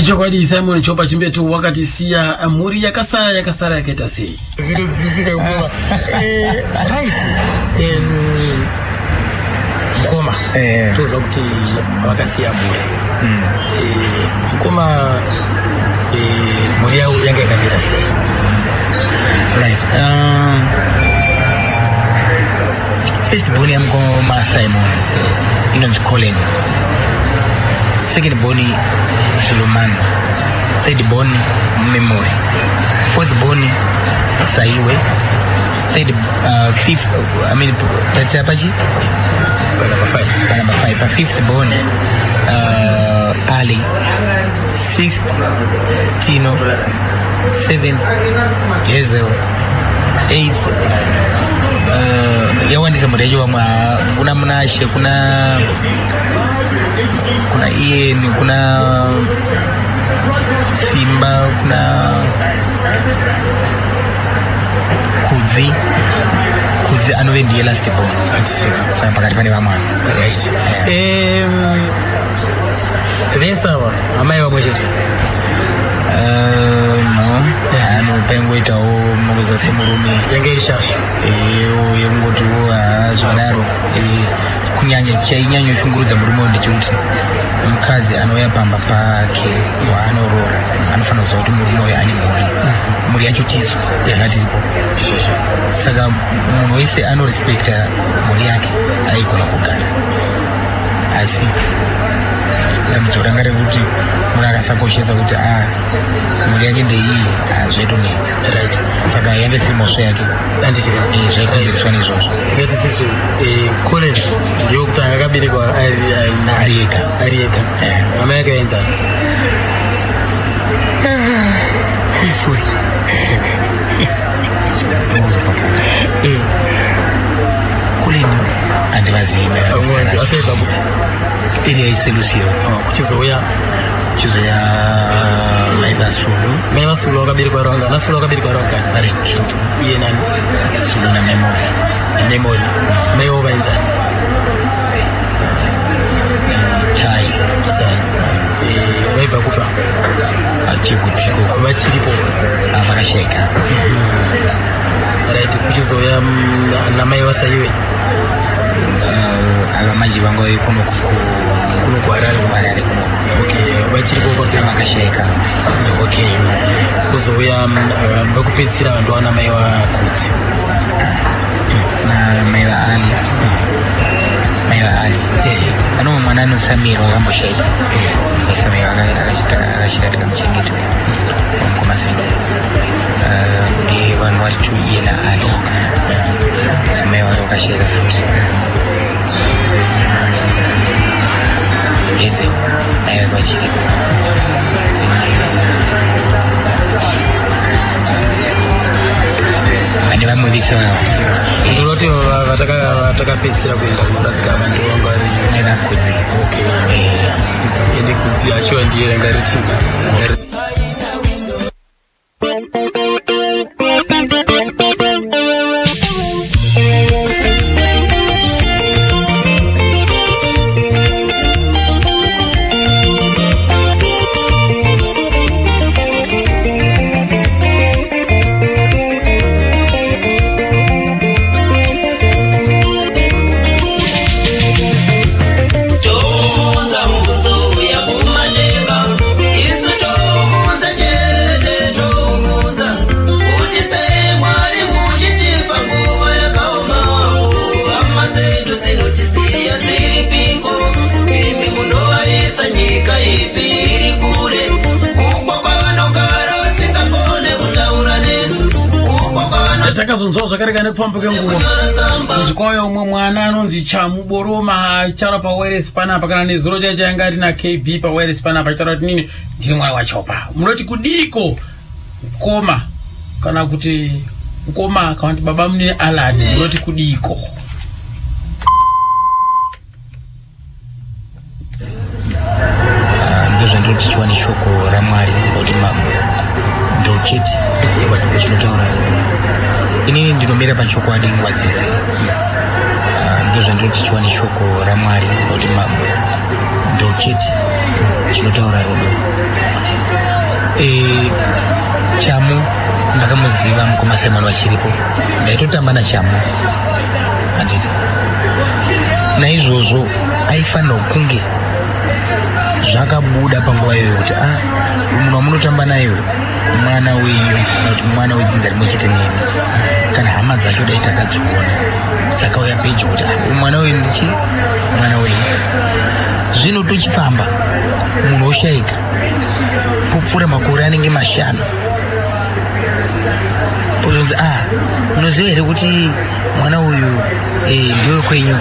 chokwadi Simon Chopa Chimbetu wakati siya muri yakasara yakaita sei zinodzidzika kuwa right mkoma toza kuti wakasiya muri mkoma muri yao yanga ikamira sei right first born yamkoma Simon inonzi Colin, second born Suleiman, third born Memory, fourth born Saiwe, fifth Tachapachi, number 5, fifth born Ali, sixth Tino, seventh Hazel, eighth yawandisa murejo wamwe kuna Munashe kuna Ian kuna Simba kuna Kudzi anove ndiye last born saka pakati pane vamwana right vesava amai vamwe chete no anopengoitawo mukuza murume yange iri shasha yekungotiwo zvadaro kunyanya chainyanya shungurudza murume ndechekuti mukadzi anouya pamba pake waanorora anofanira kuziva kuti murume uyo ane mhuri yacho tizo yakatiripo saka munhu wese anorespekta mhuri yake aigona kugara asi dambudziko ranga rekuti munhu akasakoshesa kuti mhuri yake ndeiyi zvetonetsa right. Saka yanga isiri mhosva yake zvaikonzereswa nezvozvo. Tikati sisu Colin ndiwo kuti akaberekwa ari ega mama yake yainza sorry pakati Colin handivazivi asaiva kupi iri yaiselusio kuchizoya Maiva Sulu wakaberekwa ranga nasulu wakaberekwa ranga vari tsvuku iye nani Sulu naMemory maivo vainzani chai vaibva kupa chekutwikoko vachiripo vakasheka right. Kuchizoya namai vasaiwe ava manje vangove kunokuharare kunoko vachiripo vakasheka kuzouya vakupedzisira vantu wana mai vakudzi mai vaali anomwe mwana anosamirwa akamboshaika asamirwa akashikatika muchengeto wamukomaseni ndiye vanga vari tu iye naali samai vake vakasheka futi ezeo mai vake vachiripo vane vamwe vise vavo ndinoti vatakapedzisira kuenda kunoradzika vantu vanga vari nevakudzi ende kudzi achiwa ndiye ranga riti takazonzwa zvakareka nekufamba kwenguva nzvikauya umwe mwana anonzi Chamuboroma achara pawireless panapa kana nezuro chacho yanga ari naKB pawireless panapa achara kuti nini ndiri mwana wachopa munoti kudiko mukoma kana kuti mukoma kana kuti baba mune Alan munoti kudiko ndozvandoti chiwani shoko raMwari kuti ndochiti chinotaura rudo inini ndinomira pachokwadi nguva dzese ndozvandoti chiwani shoko raMwari kuti ndochiti chinotaura rudo Chamu ndakamuziva mukoma Simon vachiripo ndaitotamba naChamu handiti naizvozvo aifanira kunge zvakabuda panguva iyoyo kuti munhu wamunotamba naiwe mwana wenyu kana kuti mwana wedzinza rimwe chete nemi kana hama dzacho dai takadziona dzakauya peji kuti mwana wenyu ndichi mwana wenyu zvino tochifamba munhu oshayika popfuura makore anenge 5 pozonzi munoziva here kuti mwana uyu ndiwe kwenyu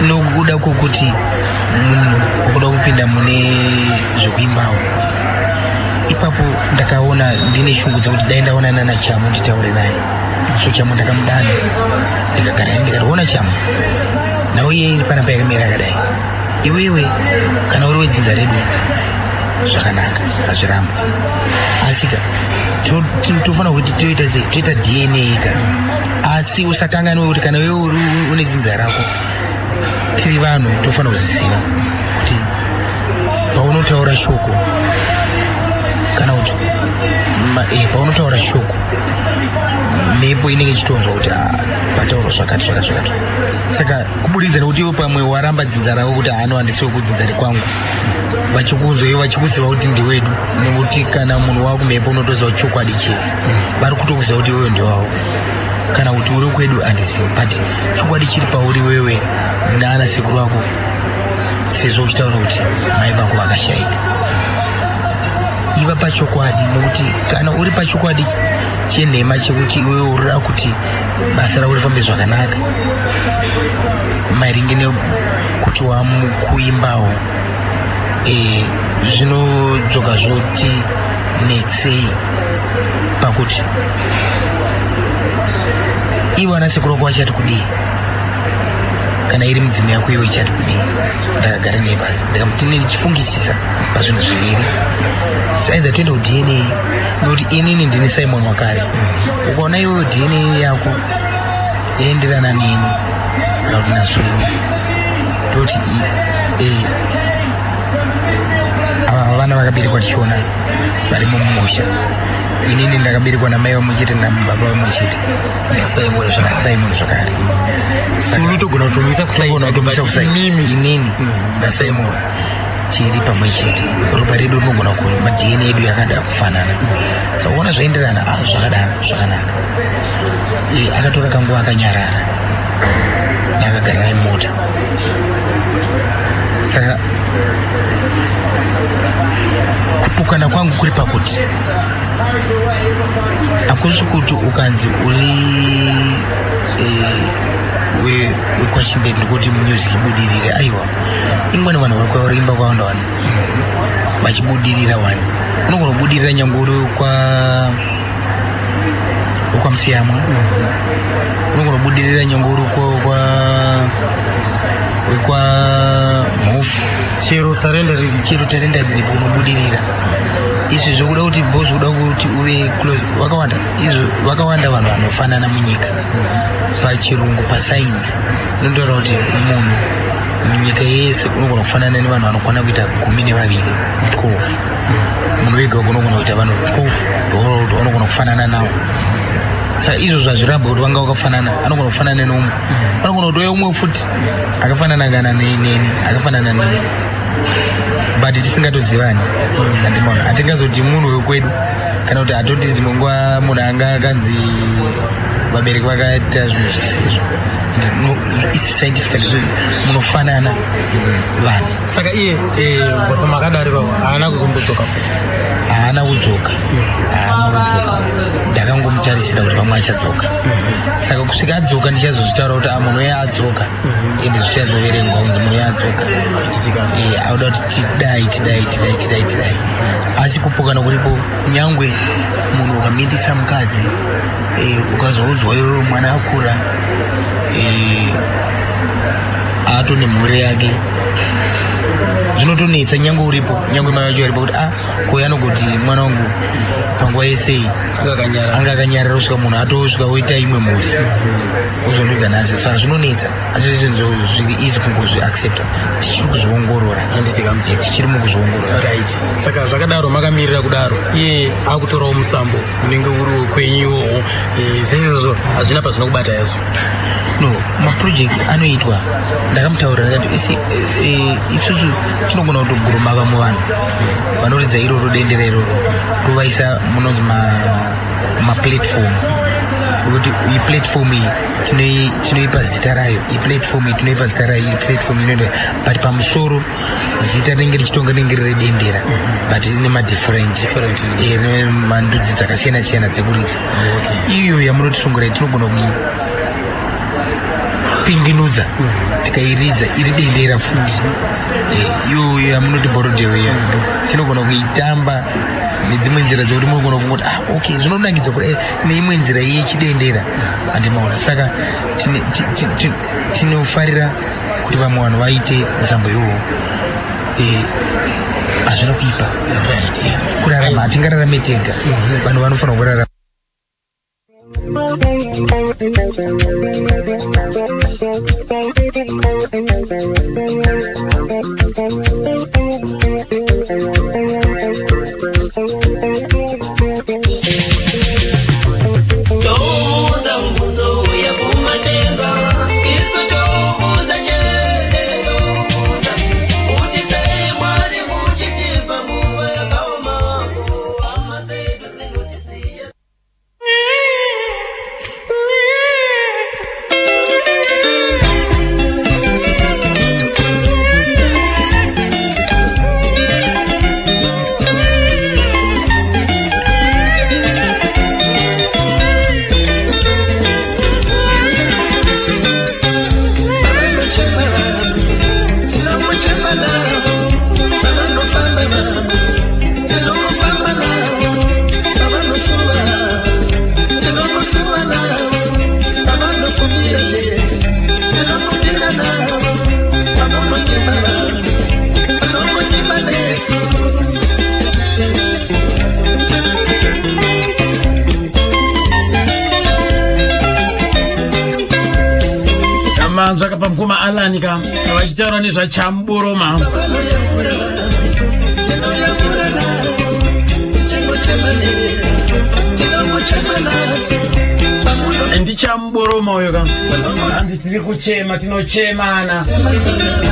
nokuda kwokuti munhu ukuda kupinda mune zvokuimbawo ipapo ndakaona ndine shungu dzekuti dai ndaonana naChamu nditaure naye so Chamu ndakamudana ndikagara naye ndikati ona Chamu nawe iye iri panapa yakamira akadai iwewe kana uri wedzinza redu zvakanaka hazvirambwe asika tofanira kuti toita DNA ka asi usakanganwe kuti kana wewe une dzinza rako tiri vanhu tofanira kuziva kuti paunotaura shoko kana kuti paunotaura shoko mhepo inenge ichitonzwa kuti patauro zvakati saka kuburidza nekuti iwe pamwe waramba dzinza rako kuti handisiwe kudzinza rekwangu vachikunzwa iwe vachikuziva kuti ndiwedu nekuti kana munhu wako mhepo unotoziva kuti chokwadi chese vari kutokuziva kuti iwewe ndiwavo kana kuti uri kwedu handizivi but chokwadi chiri pauri wewe naana sekuru wako sezvo uchitaura kuti mai vako vakashayika. Iva pachokwadi, nokuti kana uri pachokwadi chenhema chekuti iwe urira kuti basa rako rifambe zvakanaka maringe nekuti wamukuimbawo, zvinodzoka zvoti netsei pakuti iwe ana sekuru wako vachati kudii, kana iri mudzimu yako iwe ichati kudii. Ndakagara naye pasi ndikamuti ndichifungisisa pazvinhu zviviri. Saidza toenda kuDNA, nokuti inini ndini Simon wakare. Ukaona iwewo DNA yako yaenderana neni kana kuti naswino, toti ava vana vakaberekwa tichiona vari mumusha. Inini ndakaberekwa namai vamwe chete nababa vamwe chete naSimon zvakare. Sulu togona kutomisa inini naSimon tiri pamwe chete. Ropa redu rinogona kuti DNA yedu yakada kufanana. Saka uona zvaenderana zvakadaro zvakanaka. Akatora kanguva akanyarara nakagara naye mota. Saka kupukana kwangu kuri pakuti akusi kuti ukanzi uri wekwaChimbeti ndikuti music ibudirire. Aiwa, imweni vanhu vari kwarimba kwawanda vanhu vachibudirira wani. Unogona kubudirira nyange uri kwaMusiyamwa, unogona kubudirira nyange uri kwaMhofu, chero tarenda riripo unobudirira. Izvi zvokuda kuti bosi kuda kuti uve close vakawanda. Izvo vakawanda vanhu vanofanana munyika. Pachirungu pasainzi inotaura kuti munhu munyika yese unogona kufanana nevanhu vanokwana kuita 12. Munhu wega unogona kuita vanhu 12 vanogona kufanana nawo. Saka izvo zvazviramba kuti vanga vakafanana, anogona kufanana neumwe. Anogona kutoya umwe futi akafanana kana neni, akafanana neni, but tisingatozivani. Hatingazoti munhu wekwedu kana kuti hatoti dzimwe nguva munhu anga akanzi vabereki vakaita zvinhu zvisizvo. Scientifically munofanana vanhu. Saka iye pamakadari vavo haana kuzombodzoka futi. Haana kudzoka. Ndakangomutarisira kuti pamwe achadzoka. Saka kusvika adzoka ndichazozvitaura kuti munhu uya adzoka, ende zvichazoverengwa kunzi munhu uya adzoka. Auda kuti tidai. Asi kupokana kuripo, nyangwe munhu ukamindisa mukadzi ukazoudzwa iwe mwana akura ato nemhuri yake, zvinotonetsa nyangwe uripo, nyangwe mai vacho varipo kuti koya anogoti mwana wangu panguva yesei anga akanyarara kusvika munhu atosvika oita imwe mhuri kuzondudza nhasi. Saka zvinonetsa, asi zviri easy kungozviaccepta. Tichiri kuzviongorora, tichiri mukuzviongorora. Saka zvakadaro makamirira kudaro, iye akutorawo musambo unenge uri wekwenyuwo, zvesizvo hazvina pazvinokubata yazo. No, maprojects anoitwa, ndakamutaurira ndikati isusu tinogona kutoguruma vamwe vanhu vanoridza iroro dendera iroro tovaisa munonzi maplatform, kuti iyi platform iyi tinoipa zita rayo, iyi platform iyi tinoipa zita rayo, iyi platform inoenda but pamusoro zita rinenge richitonga rinenge redendera but rine madifferent rine mandudzi dzakasiyana siyana dzekuridza. Iyo yamunotisungura tinogona kuipinginudza tikairidza iri dendera futi. Iyo yamunoti borodero tinogona kuitamba nedzimwe nzira dzekuti munogona kufunga kuti okay zvinonakidza kuti neimwe nzira yechidendera handimaona. Saka tinofarira kuti vamwe vanhu vaite musambo iwowo. Hazvina kuipa kurarama, hatingararame tega, vanhu vanofanira kurarama. pamkoma Alanika vachitaura nezvachamboroma. Ndichamboroma uyo ka hanzi tiri kuchema tinochemana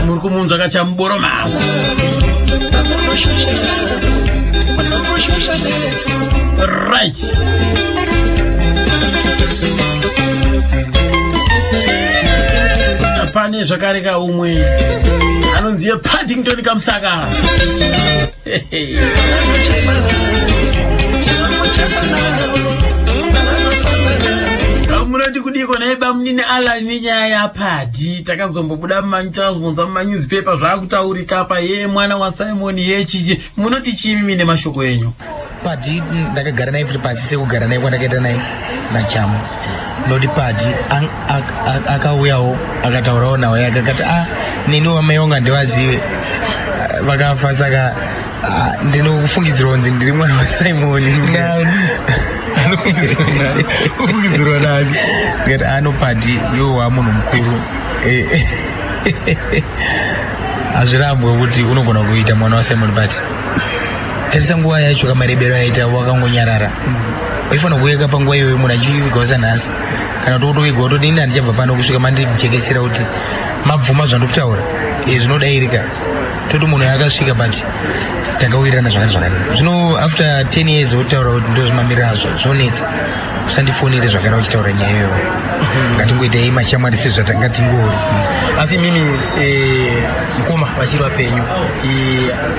muri kumunzwa kachamboroma. Right. Pane zvakare kaumwe anonzi Paddington Kamsakara. Munoti kudiko naiba munini Alan nenyaya yaPaddy takazombobuda mumanyuzipepa zvakutaurika apa ye mwana waSimon yechichi munoti chimi nemashoko enyu. Paddy ndakagara naye futi pasi sekugara naye kwandakaita naye naChamu. Noti Paddy akauyawo akataurawo nawo akakati nini wamai wangu handivazive vakafa saka ndinokufungidzira kunzi ndiri mwana waSimon. Ufungidzirwa nani? Ngati Paddy iwo munhu mukuru hazvirambwe kuti unogona kuita mwana waSimon but tarisa nguva yacho kamarebero aita wakangonyarara. Waifanira kuweka panguva iyoyo munhu achivigawo sanhasi kana kuti utoviga utoti ini handichabva pano kusvika mandijekesera kuti mabvuma zvandokutaura zvinodayirika toti munhu yakasvika but takawirirana zvakare. Zvino after 10 years wotaura kuti ndozvimamirira azvo zvonetsa usandifonere zvakare uchitaura nyaya iyoyo ngatingoitei mashamwari sezvatangatingori. Asi mimi mkoma vachiri vapenyu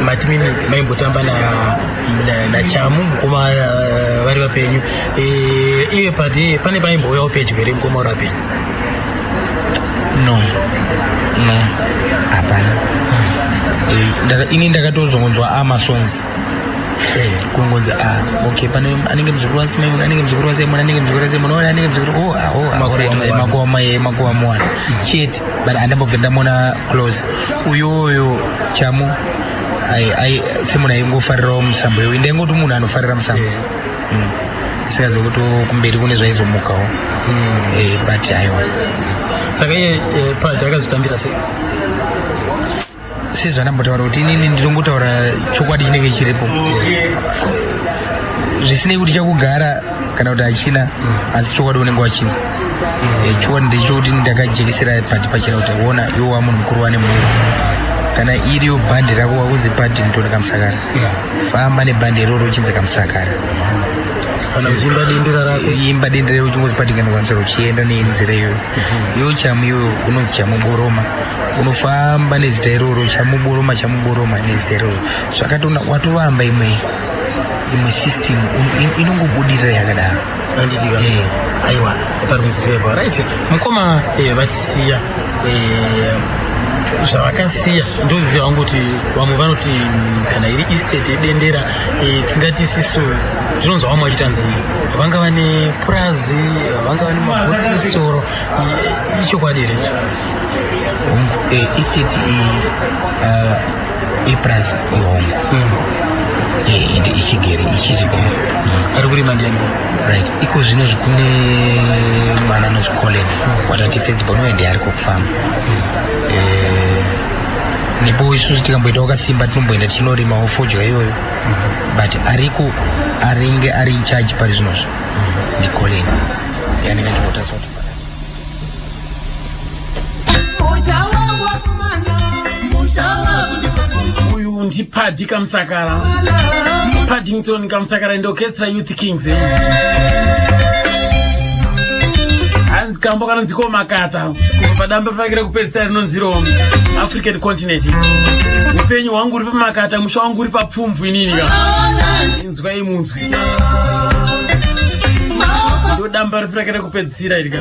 mati mimi maimbotamba naChamu mkoma vari vapenyu iwe Paddy pane paimbouyawo pedyo here mkoma uri vapenyu? No hapana. Ini ndakatozongonzwa amasongs kungonzi okay pane anenge muzukuru waSimon anenge muzukuru waSimon anenge muzukuru waSimon anenge muzukuru makuva muwana chete but handambobva ndamona close uyoyo Chamu Simon aingofarirawo musambo iwe ndaingoti munhu anofarira musambo sikazi kuti kumberi kune zvaizomukawo but aiwa saka iye Paddy akazvitambira sei? Sezvanambotaura kuti inini nditongotaura chokwadi chinenge chiripo zvisinei kuti chakugara kana kuti hachina asi chokwadi unenge wachinzwa. Chokwadi ndechekuti ndakajekesera Paddy pachena kuti ona iwo wamunhu mukuru wane mhuri kana iriyo bhandi rako wakunzi Paddington Kamsakara famba nebhandi iroro uchinzi Kamsakara. Kana uchimba dendera rako imba dendera uchingozi Paddington Kamsakara uchienda nenzira iyoyo. Iwo Chamu iwe unonzi Chamuboroma unofamba nezita iroro Chamuboroma nezita iroro zvakatona watovamba imwe system inongobudirira yakadaro. Anditika aiwa parikuziva right mukoma vatisiya zvavakasiya ndoziva wangu kuti vamwe vanoti kana iri estate yedendera tingati isisu tinonzwa vamwe vachitanzi vanga vane purazi vanga vane mabhoti musoro ichokwadi here estate ipurazi ihongo ende ichigere ari kurima ndiani right iko zvino zvikune mwana anonzi Colin watati first born uende ari kokufamba nepo isusu tikamboita wakasimba tinomboenda tichinorimao fodya iyoyo but ariko aringe ari in charge pari zvinozvo ndi Colin yanenge ndibotasoti uyu ndi Paddy Kamsakara Paddington Kamsakara and Orchestra Youth Kings hanzi kambo kanonzi komakata kubva padamba pakira kupedzisira rinonziro African continent. Upenyu hwangu uri pamakata musha wangu uri papfumvu inini ka inzwa imunzwi ndo damba rifakira kupedzisira iri ka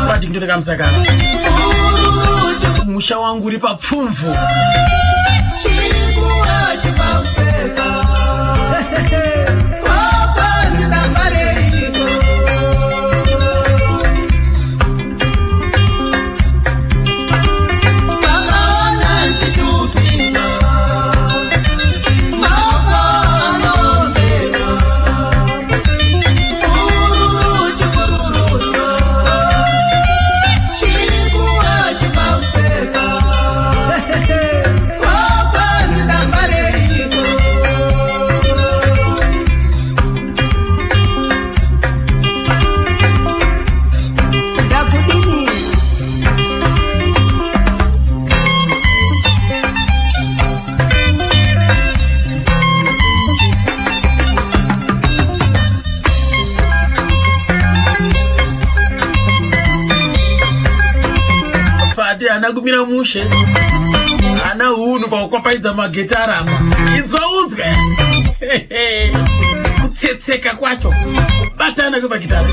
Paddington Kamsakara musha wangu uri papfumvu Chico, anagumira mushe ana hunu pakukopaidza magitara apa inzwa unzwe kutsetseka kwacho kubatana kwemagitara.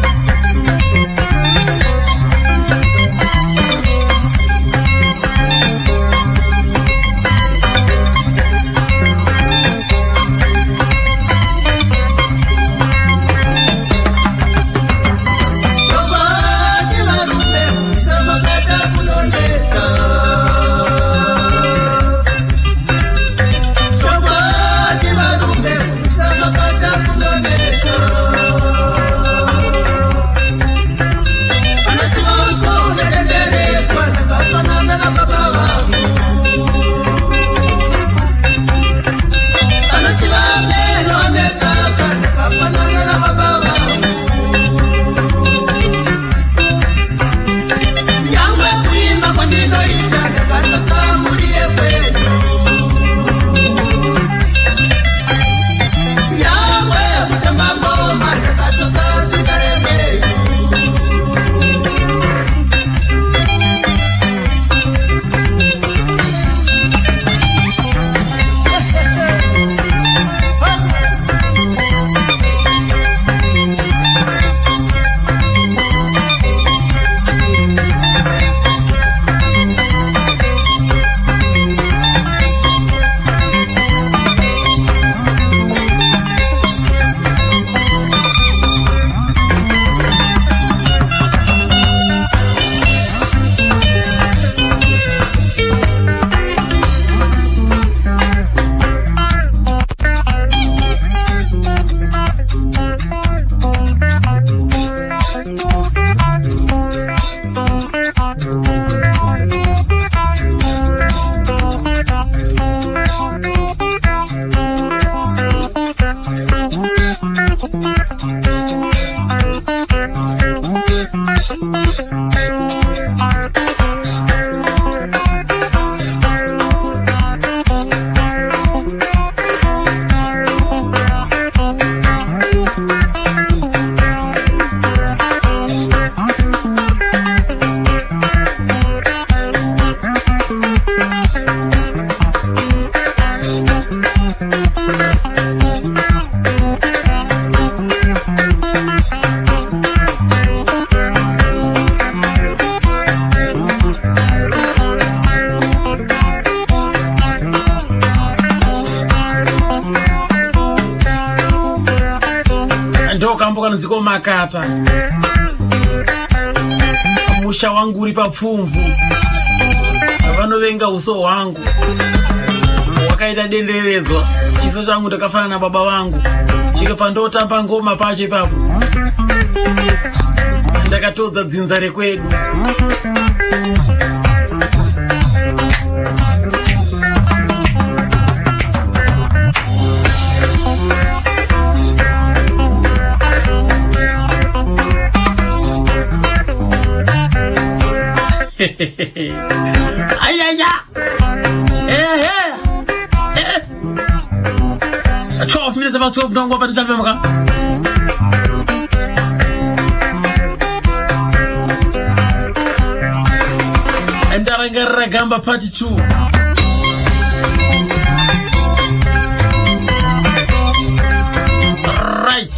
Nziko Makata musha wangu uri papfumvu vanovenga uso hwangu wakaita denderedzwa chiso changu ndakafanana na baba vangu chiri pandotamba ngoma pacho ipapo ndakatodza dzinza rekwedu Ayaya 12 minutes past 12 ndongwa pati chalipemaka Ndarangara gamba part 2 right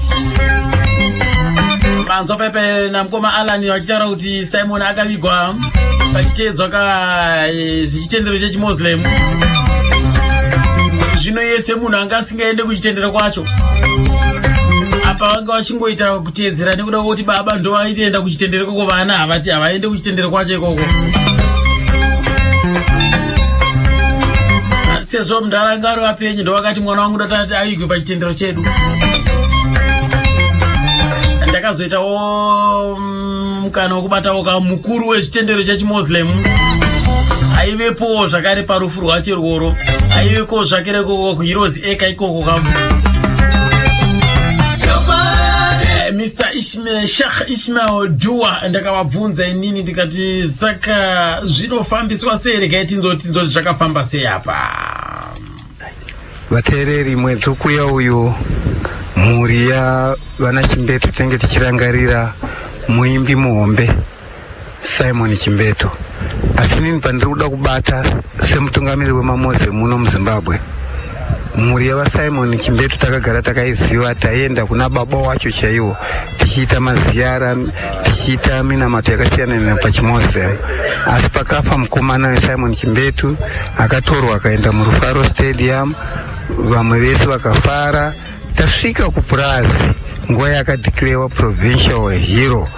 manzo pepe na mkoma Alan wachitara kuti Simon akavigwa pachichedzwa ka zvichitendero chechimuslim zvino yese munhu anga asingaende kuchitendero kwacho apa vanga vachingoita kuteedzera nekuda kuti baba ndo aitoenda kuchitendero koko vana havaende kuchitendero kwacho ikoko sezvo mundarangaro apenyu ndo vakati mwana wangu ndatati aigwe pachitendero chedu ndakazoitawo mukana wokubatawo ka mukuru wezvitendero chechimuslim aivepo zvakare parufu rwacho rworo aiveko zvakare koko kuheroes eka ikoko kam Mr. Sheikh Ismail Dua ndakavabvunza inini ndikati saka zvinofambiswa sei regai tinzoti zvakafamba sei apa vateereri mwedzokuya uyu mhuri yavana Chimbeto tenge tichirangarira muimbi muhombe Simon Chimbeto asi nini pandiri kuda kubata semutungamiriri wemamoze muno muZimbabwe, mhuri yavaSimon Chimbetu takagara takaiziva, taienda kuna baba wacho chaiwo tichiita maziyara, tichiita minamato yakasiyana pachimozemu. Asi pakafa mukomana weSimon Chimbetu akatorwa akaenda muRufaro Stadium, vamwe vese vakafara. Tasvika kuPurazi nguva yakadhikirewa provincial hero.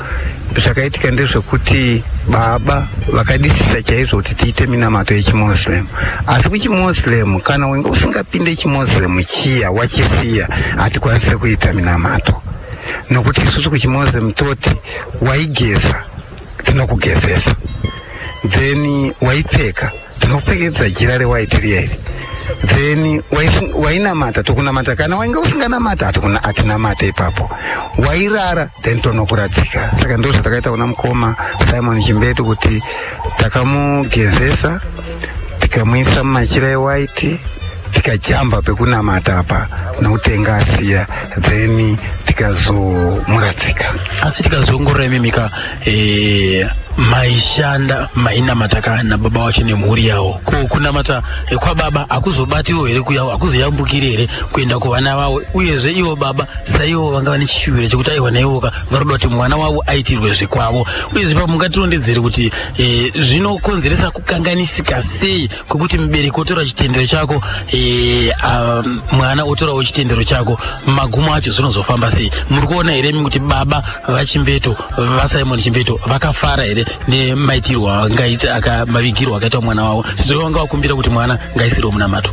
Zvakaitika ndezvekuti baba vakadisisa chaizvo kuti tiite minamato yechiMuslim. Asi kuchiMuslim kana wanga usingapinde chiMuslim chiya wachisiya hatikwanise kuita minamato, nokuti isusu kuchiMuslim toti waigeza tinokugezesa, then waipfeka tinokupfekedza jira rewaiti riyairi, then wainamata tokunamata, kana wainga usinganamata hatinamata ipapo, wairara then tonokuradzika. Saka ndo zvatakaita kuna mukoma Simon Chimbetu kuti takamugezesa tikamuisa mumachira ewaiti tikajamba pekunamata apa nokutenga asiya, then tikazomuradzika. Asi tikazongorora imimika maishanda mainamataka na baba wacho nemhuri yawo, kunamata kwa baba akuzobatiwo here kuyawo, akuzoyambukiri here kuenda kuvana vavo, uyezve ivo baba saivo vanga vane chishuwiro chekuti aiwa naivoka varoda kuti mwana wavo aitirwe zvekwavo. Uyezve pamungatirondedzere kuti zvinokonzeresa kukanganisika sei kwekuti mubereki otora chitendero chako, mwana otorawo chitendero chako, magumo acho zvinozofamba sei? Muri kuona here kuti baba vaChimbetu vaSimon Chimbetu vakafara here nemaitirwa mavigirwa akaitwa mwana wavo, sezvo vanga vakumbira kuti mwana ngaisirwe munamato?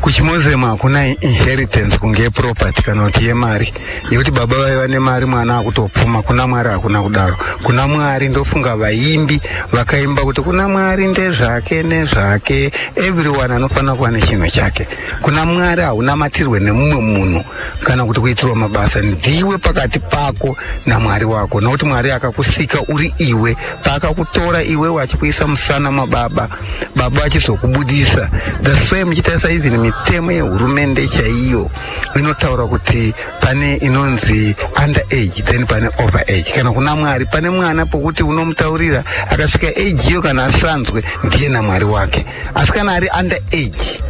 Kuchimozemu hakuna inheritance kunge property kana kuti yemari yekuti baba vaiva nemari mwana akutopfuma. Kuna Mwari hakuna kudaro. Kuna Mwari ndofunga vaimbi vakaimba kuti kuna Mwari ndezvake nezvake, everyone anofanira kuva nechinhu chake. Kuna Mwari haunamatirwe nemumwe munhu kana kuti kuitirwa mabasa, ndiwe pakati pako naMwari wako, nokuti Mwari akakusika uri iwe, paakakutora iwe wachikuisa musana mababa, baba achizokubudisa. That's why muchitarisa even mitemo yehurumende chaiyo inotaura kuti pane inonzi under age then pane over age. Kana kuna Mwari pane mwana pokuti unomutaurira akasvika age iyo kana asanzwe ndiye naMwari wake. Asi kana ari under age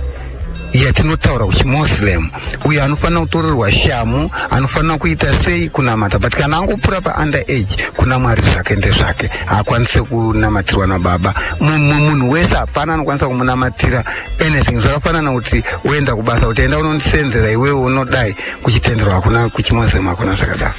yatinotaura kuchiMuslim, uyo anofanira kutorerwa shamu, anofanira kuita sei kunamata. But kana angopfuura pa-under age, kuna Mwari zvake ndezvake, haakwanise kunamatirwa nababa. Munhu wese hapana anokwanisa kumunamatira anything. Zvakafanana kuti uenda kubasa kuti enda unondisenzera iwewe unodai, kuchitendero hakuna, kuchiMuslim hakuna zvakadaro.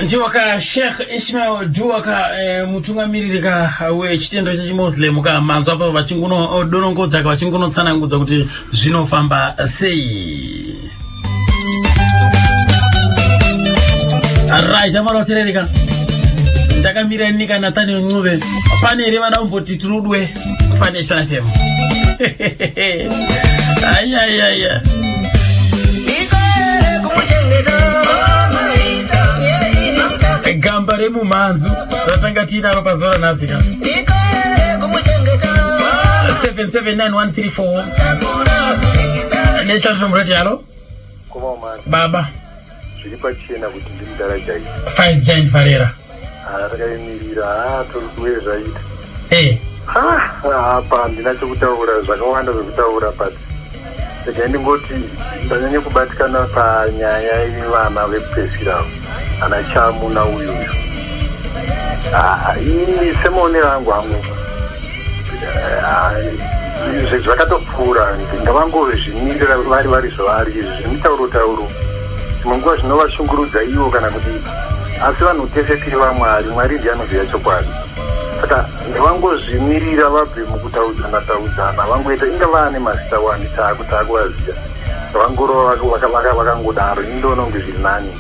Njiwaka Sheikh Ismail Juwaka mutungamiriri wechitendero chechiMuslim manzwa apa vachinguno donongodza vachinguno tsanangudza kuti zvinofamba sei. Right, amara oterereka ndakamira nika Nathani Ncube pane here vada kumboti turudwe pane Nation FM. Ayayaya gamba remumanzu ratanga tinaro pazora nasika 779-134 Nation from Radio. Hello baba zviripa chena kuti ndiri daraja 5 Giant Farera atakayimirira torudwe zvaita apa ndina chokutaura zvakawanda zvekutaura pati saka ndingoti ndanyanya kubatikana panyaya yevana vepresiravo ana chamu na uyu ini semuonero angu hangu zvakatopfuura ndavangozvimirira vari zvavari zvemitauro tauro dzimwe nguva zvinovashungurudza ivo kana kuti asi vanhu tese tiri vaMwari, Mwari ndiye anoziva chokwadi. Saka ndavangozvimirira vabve mukutaudzana vangoita inga vane mazita wani takuvaziva vangorova vakangodaro indononge zviri nani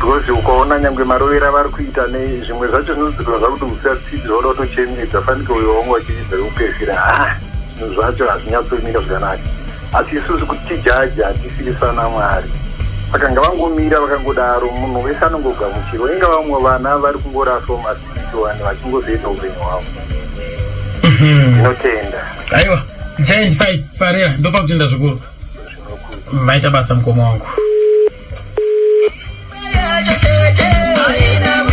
because ukaona nyangwe marovera vari kuita nezvimwe zvacho zvinoziva zvakuti usatsidzi vauda kutochemedza fanike uyo wangu wachidza upesira zvinhu zvacho hazvinyatsomira zvakanaka asi isusu kuti tijaja hatisirisana Mwari saka ngavangomira vakangodaro munhu wese anongogamuchirwa inga vamwe vana vari kungoraswa masipiriwani vachingozoita upenyu hwavo inotenda aiwa Giant 5 Farera ndopa kutenda zvikuru maita basa mukoma wangu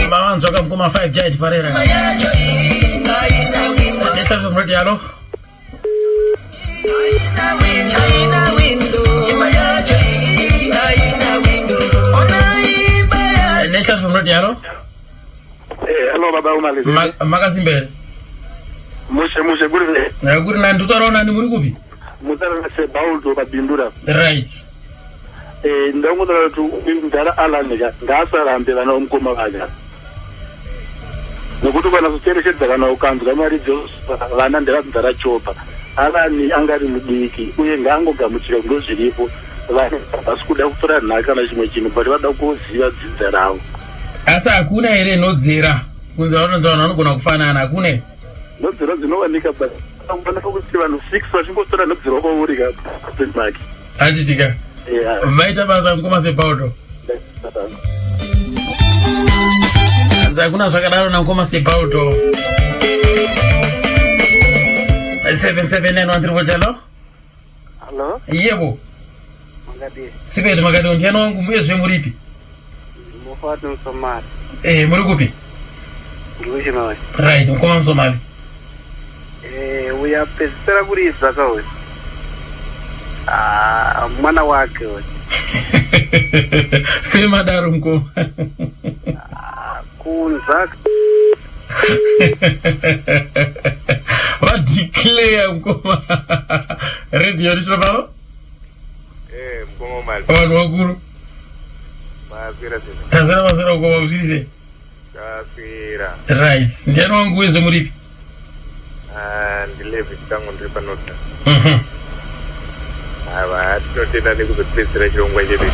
mawanzo akamukoma 5 Giant Farera nesa kumroti halo nesa kumroti halo hello baba umalize makazimbere mushe guri na ndutaona ni muri kupi mutara se baudo babindura right ndamudara tu ndara alanega ngasarambe vana umkoma vaja nokuti kana kucherechedza kana ukanzwa mari vana ndara chopa alani angari mudiki uye ngaangogamuchira ndo zviripo vana vasi kuda kutora nhaka kana chimwe chinhu but vada kuziva dzidza ravo asi hakuna here nodzera kunze vanonzi vanhu vanogona kufanana hakuna nodzera dzinowanika but vanofana kuti vanhu 6 vachingotora nodzera kwaurika maki atitika maita basa mukoma sepauto hanzi hakuna zvakadaro namukoma sepauto 77913 chalo hello yebo makadi sipeti makadi ndiano wangu muyezve muripi mufati msomali muri kupi ndikuchimawani right mukoma msomali uyapedzisira kuridza kawe mwana wake we semadaro mukoma kunza vadeclare mukoma radio richoparo mukoma mali vanhu vakuru tazira mukoma kuzvise right ndiani wangu wezve muripi ndilevi chitango ndiri panota ava tinotenda nekuzopedzisira chirongwa chedu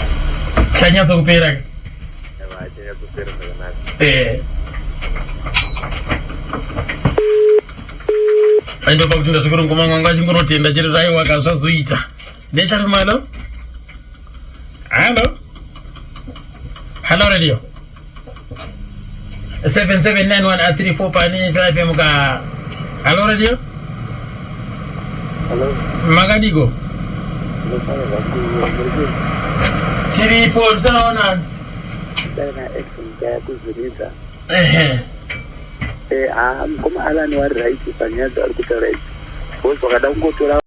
chanyatsa kupera chanyatsa kupera zvakanaka aindopa kuti ndazvikuru mukoma wangu achingonotenda chete raiwa kazvazoita nesharimalo halo radio 779134 pane chaipemuka halo radio makadiko tiripo tsaona mukoma alani wari right panyaya dzaari kuita right bcause wakada kungotora